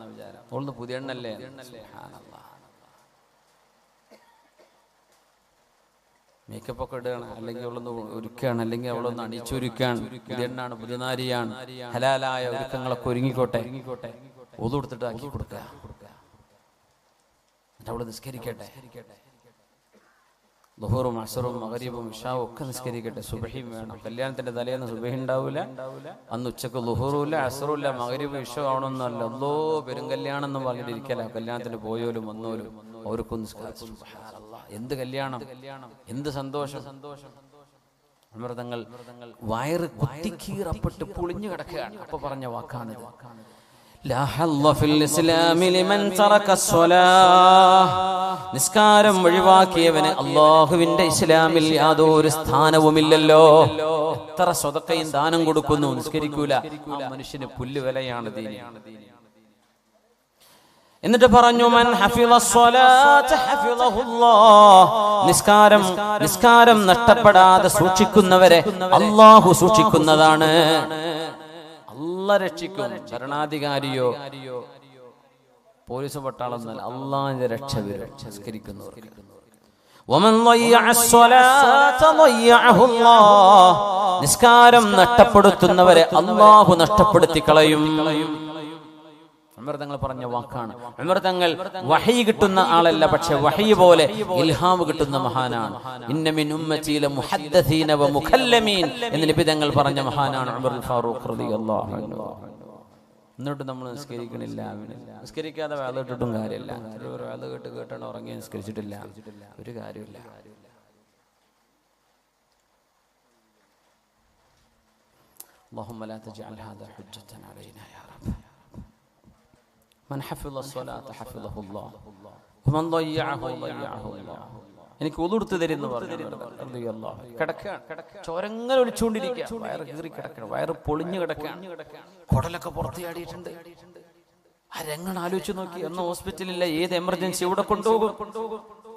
ഓള് പുതിയണ്ണല്ലേ. മേക്കപ്പ് ഒക്കെ ഇടുകയാണ്, അല്ലെങ്കിൽ അവളൊന്ന് ഒരുക്കുകയാണ്, അല്ലെങ്കിൽ അവളൊന്ന് അണിച്ചൊരുക്കുകയാണ്. പുതിയണ്ണാണ്, പുതിയനാരിയാണ്, ഹലാലായ ഒരുക്കങ്ങളൊക്കെ ഒരുങ്ങിക്കോട്ടെ, ഒതു കൊടുത്തിട്ട് ആക്കി കൊടുക്കുക, അവള് നിസ്കരിക്കട്ടെ. ളുഹൂറും അസ്റും മഗ്രിബും ഇശാവും ഒക്കെ നിസ്കരിക്കട്ടെ. സുബഹിയും വേണം. കല്യാണത്തിന്റെ തലേന്ന് സുബഹി ഉണ്ടാവില്ല, അന്ന് ഉച്ചക്ക് ളുഹൂറുമില്ല, അസ്റുമില്ല, മഗ്രിബും ഇശാവും ആവണമെന്നല്ല. അല്ലോ പെരുങ്കല്യാണം എന്ന് പറഞ്ഞിട്ടിരിക്കല. കല്യാണത്തിന് പോയോലും വന്നോലും അവർക്കും നിസ്കരിച്ചു. സുബ്ഹാനല്ലാഹ്, എന്ത് കല്യാണം, എന്ത് സന്തോഷം. അമൃതങ്ങൾ വയറ് കുത്തിക്കീറപ്പെട്ട് പൊളിഞ്ഞു കിടക്കുകയാണ്. അപ്പൊ പറഞ്ഞ വാക്കാണിത്, ലാ ഹല്ല ഫിൽ ഇസ്ലാമി ലിമൻ തറക അസ്സലാഹ്. നിസ്കാരം ഒഴിവാക്കിയവന് അല്ലാഹുവിന്റെ ഇസ്ലാമിൽ യാതൊരു സ്ഥാനവുമില്ലല്ലോ. എത്ര സ്വതക്കയും ദാനം കൊടുക്കുന്നു, നിസ്കരിക്കൂല, ആ മനുഷ്യന് പുല്ലുവിലയാണ് ദീനി. എന്നിട്ട് പറഞ്ഞു, മൻ ഹഫിള സ്വലാത ഹഫിളഹുല്ലാഹ്. നിസ്കാരം നഷ്ടപ്പെടാതെ സൂക്ഷിക്കുന്നവരെ അല്ലാഹു സൂക്ഷിക്കുന്നതാണ്. അല്ലാഹ് രക്ഷിക്കും. ഭരണാധികാരിയോ പോലീസ് പട്ടാളൊന്നല്ല, അല്ലാഹുവിന്റെ രക്ഷ വരും നിസ്കരിക്കുന്നവർക്ക്. വമൻ ളയ്യഅ സ്വലാത ളയ്യഅഹു അല്ലാഹ്. നിസ്കാരം നഷ്ടപ്പെടുത്തുന്നവരെ അല്ലാഹു നഷ്ടപ്പെടുത്തി കളയും. ഉമർ തങ്ങൾ പറഞ്ഞ വാക്കാണ്. ഉമർ തങ്ങൾ വഹി കിട്ടുന്ന ആളല്ല, പക്ഷെ വഹി പോലെ ഇൽഹാം കിട്ടുന്ന മഹാനാണ്. ഇന്ന മിൻ ഉമ്മതി ലമുഹദ്ദസീന വമുഖല്ലമീൻ എന്ന് നബി തങ്ങൾ പറഞ്ഞ മഹാനാണ് ഉമർ ഫാറൂഖ് റളിയല്ലാഹു അൻഹു. എന്നിട്ട് നമ്മൾ നിസ്കരിക്കണില്ല, നിസ്കരിക്കാതെ വേല കേട്ടിട്ടും കാര്യമില്ല. ഒരു വേല കേട്ടാണ് ഉറങ്ങി നിസ്കരിച്ചിട്ടില്ല, ഒരു കാര്യമില്ല. اللهم لا تجعل هذا حجة علينا يا رب. من حفظ الصلاة حفظه الله ومن ضيعه ضيعه الله. എനിക്ക് ഒതുടുത്ത് തരുന്നു പറഞ്ഞു. ചോരങ്ങൾ ഒളിച്ചുകൊണ്ടിരിക്കുക, വയറ് കീറി കിടക്കണം, വയറ് പൊളിഞ്ഞു കിടക്കാൻ, കുടലൊക്കെ പുറത്ത് ചാടിയിട്ടുണ്ട്. ആ രംഗം ആലോചിച്ച് നോക്കി. ഒന്ന് ഹോസ്പിറ്റലില്ല, ഏത് എമർജൻസി ഇവിടെ കൊണ്ടുപോകും?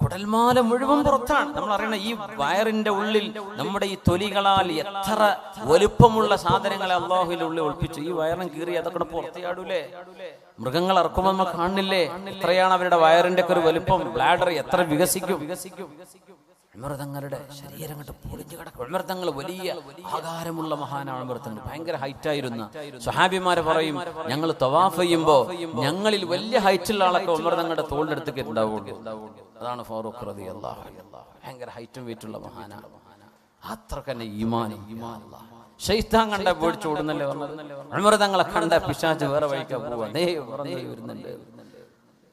കുടൽമാല മുഴുവൻ പുറത്താണ്. നമ്മൾ അറിയണ ഈ വയറിന്റെ ഉള്ളിൽ നമ്മുടെ ഈ തൊലികളാൽ എത്ര വലുപ്പമുള്ള സാധനങ്ങളെ അള്ളാഹുവിന്റെ ഉള്ളിൽ ഒളിപ്പിച്ചു. ഈ വയറും കീറി അതൊക്കെ പുറത്ത് ചാടൂലേ? മൃഗങ്ങൾ ഇറക്കുമ്പോൾ നമ്മൾ കാണില്ലേ എത്രയാണ് അവരുടെ വയറിന്റെ ഒക്കെ ഒരു വലുപ്പം, ബ്ലാഡർ എത്ര വികസിക്കും. ഉമർ തങ്ങളുടെ ശരീരം കണ്ട് പൊളിഞ്ഞു കിടക്കും. ഉമർ തങ്ങൾ വലിയ ആകാരമുള്ള മഹാനാണ്. ഉമർ തങ്ങൾ ഭയങ്കര ഹൈറ്റ് ആയിരുന്ന സ്വഹാബിമാരെ പറയും, ഞങ്ങൾ തവാഫ് ചെയ്യുമ്പോ ഞങ്ങളിൽ വലിയ ഹൈറ്റുള്ള ആളൊക്കെ ഉമർ തങ്ങളുടെ തോളിന്റെ അടുത്തേക്ക് ഉണ്ടാവുള്ളൂ. അതാണ് ഫാറൂഖ് റളിയല്ലാഹു അൻഹു. ഭയങ്കര ഹൈറ്റും വെയിറ്റുള്ള മഹാനാണ്. അത്ര തന്നെ ഈമാൻ. ശൈത്താൻ കണ്ട പേടിച്ചോടുന്നല്ലേ പറഞ്ഞത്. ഉമർ തങ്ങളെ കണ്ട പിശാച് വേറെ വഴിക്കാൻ പോവാ വരുന്നുണ്ട്.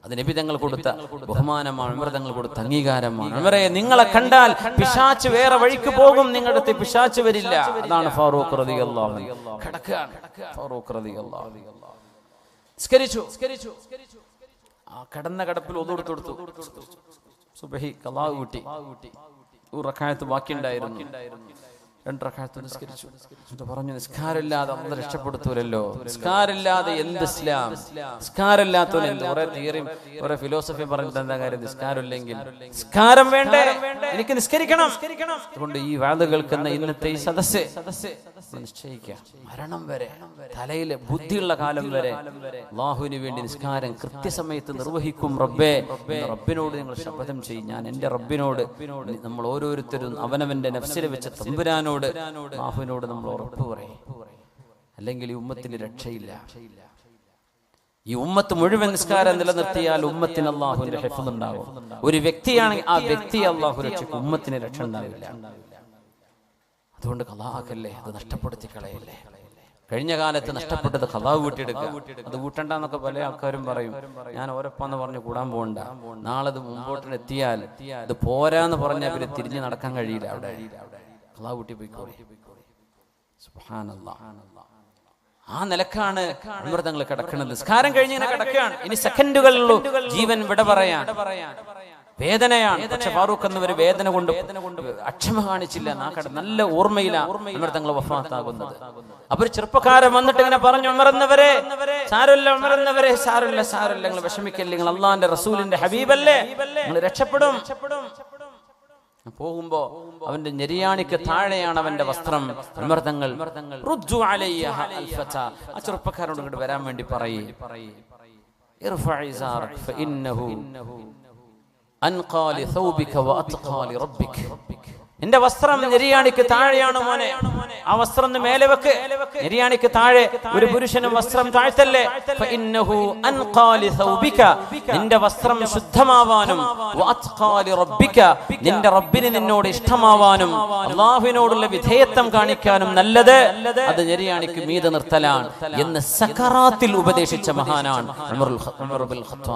അത് നബി തങ്ങൾ കൊടുത്ത ബഹുമാനമാണ്, ഉമർ തങ്ങൾ കൊടുത്ത അംഗീകാരമാണ്. ഉമറെ, നിങ്ങളെ കണ്ടാൽ പിശാച് വേറെ വഴിക്ക് പോകും, നിങ്ങളുടെ അടുത്ത് പിശാച് വരില്ല. അതാണ് ഫാറൂഖ് റളിയല്ലാഹു അൻഹു. ഫാറൂഖ് റളിയല്ലാഹു അൻഹു നിസ്കരിച്ചു. ആ കടന്ന കിടപ്പിൽ ഒതു കൊടുത്തു. സുബ്ഹി ഖളാ കൂട്ടി. ഒരു റക്അത്ത് ബാക്കിയുണ്ടായിരുന്നു. 2 റക്അത്ത് നിസ്കരിച്ചു. എന്നിട്ട് പറഞ്ഞു, നിസ്കാരമില്ലാതെ അല്ലാഹു രക്ഷപ്പെടുത്തൂലല്ലോ. നിസ്കാരമില്ലാതെ എന്ത് ഇസ്ലാം? നിസ്കാരമില്ലാത്തവൻ എന്ത്? കുറെ തിയറിയും കുറെ ഫിലോസഫിയും പറഞ്ഞിട്ട് എന്താ കാര്യം? നിസ്കാരമില്ലെങ്കിൽ നിസ്കാരം വേണ്ടേ? എനിക്ക് നിസ്കരിക്കണം. അതുകൊണ്ട് ഈ വാദ കേൾക്കുന്ന ഇന്നത്തെ ഈ സദസ്സ് നിശ്ചയിക്കുക, മരണം വരെ, തലയിലെ ബുദ്ധിയുള്ള കാലം വരെ അല്ലാഹുവിന് വേണ്ടി നിസ്കാരം കൃത്യസമയത്ത് നിർവഹിക്കും റബ്ബേ. റബ്ബിനോട് നിങ്ങൾ ശപഥം ചെയ്യും. ഞാൻ എൻ്റെ റബ്ബിനോട്, നമ്മൾ ഓരോരുത്തരും അവനവന്റെ നഫ്സിനെ വെച്ച തമ്പുരാനോട്, അല്ലാഹുവിനോട് നമ്മൾ ഉറപ്പ് പറയും. അല്ലെങ്കിൽ ഈ ഉമ്മത്തിന് രക്ഷയില്ല. ഈ ഉമ്മത്ത് മുഴുവൻ നിസ്കാരം നിലനിർത്തിയാൽ ഉമ്മത്തിന് അല്ലാഹുവിന്റെ ഹിഫ്ള് ഉണ്ടാകും. ഒരു വ്യക്തിയാണെങ്കിൽ ആ വ്യക്തിയെ അല്ലാഹു രക്ഷിക്കും, ഉമ്മത്തിന് രക്ഷ ഉണ്ടാവില്ല. അതുകൊണ്ട് ഖളാഅക്കല്ലേ, അത് നഷ്ടപ്പെടുത്തി കളയല്ലേ. കഴിഞ്ഞ കാലത്ത് നഷ്ടപ്പെട്ടത് ഖളാ വീട്ടിയെടുക്കുക. അത് വീട്ടണ്ടെന്നൊക്കെ പല ആൾക്കാരും പറയും. ഞാൻ ഓരപ്പാന്ന് പറഞ്ഞ് കൂടാൻ പോകണ്ട. നാളെ അത് മുമ്പോട്ടെത്തിയാൽ ഇത് പോരാന്ന് പറഞ്ഞാൽ പിന്നെ തിരിഞ്ഞ് നടക്കാൻ കഴിയില്ല. അവിടെ ഖളാ വീട്ടി പോയിക്കോളെ. സുബ്ഹാനല്ലാഹ്. ആ നിലക്കാണ് ഉമർ തങ്ങൾ കിടക്കുന്നത്. നിസ്കാരം കഴിഞ്ഞ് ഇങ്ങനെ കിടക്കുകയാണ്. ഇനി സെക്കൻഡുകളിലുള്ളൂ ജീവൻ വിട പറയാൻ. വേദനയാണ്. പക്ഷെ ഫാറൂഖ് എന്നവർ വേദന കൊണ്ട് അക്ഷമ കാണിച്ചില്ല. നല്ല ഓർമ്മയിലാണ് ഉമർ തങ്ങൾ വഫാത്താകുന്നത്. അപ്പൊ ഒരു ചെറുപ്പക്കാരൻ വന്നിട്ട് ഇങ്ങനെ പറഞ്ഞു, ഉമർ എന്നവരെ സാരമില്ല, ഉമർ എന്നവരെ സാരമില്ല, നിങ്ങൾ വിഷമിക്കല്ലേ, നിങ്ങൾ അള്ളാന്റെ റസൂലിന്റെ ഹബീബല്ലേ, നിങ്ങൾ രക്ഷപ്പെടും. പോകുമ്പോ അവന്റെ ഞെരിയാണിക്ക് താഴെയാണ് അവന്റെ വസ്ത്രം. ഉമർ തങ്ങൾ ആ ചെറുപ്പക്കാരോട് ഇങ്ങോട്ട് വരാൻ വേണ്ടി പറയും. എന്റെ വസ്ത്രം നെരിയാണിക്ക് താഴെയാണ് മോനെ, ആ വസ്ത്രം മേലെ വെക്ക്. നെരിയാണിക്ക് താഴെ ഒരു പുരുഷനും വസ്ത്രം താഴ്ത്തല്ലേ. നിന്റെ വസ്ത്രം ശുദ്ധമാവാനും നിന്റെ റബ്ബിന് നിന്നോട് ഇഷ്ടമാവാനും അല്ലാഹുവിനോടുള്ള വിധേയത്വം കാണിക്കാനും നല്ലത് അത് നെരിയാണിക്ക് മീതെ നിർത്തലാണ് എന്ന് സക്കറാത്തിൽ ഉപദേശിച്ച മഹാനാണ് ഉമർ ഇബ്നുൽ ഖത്താബ്.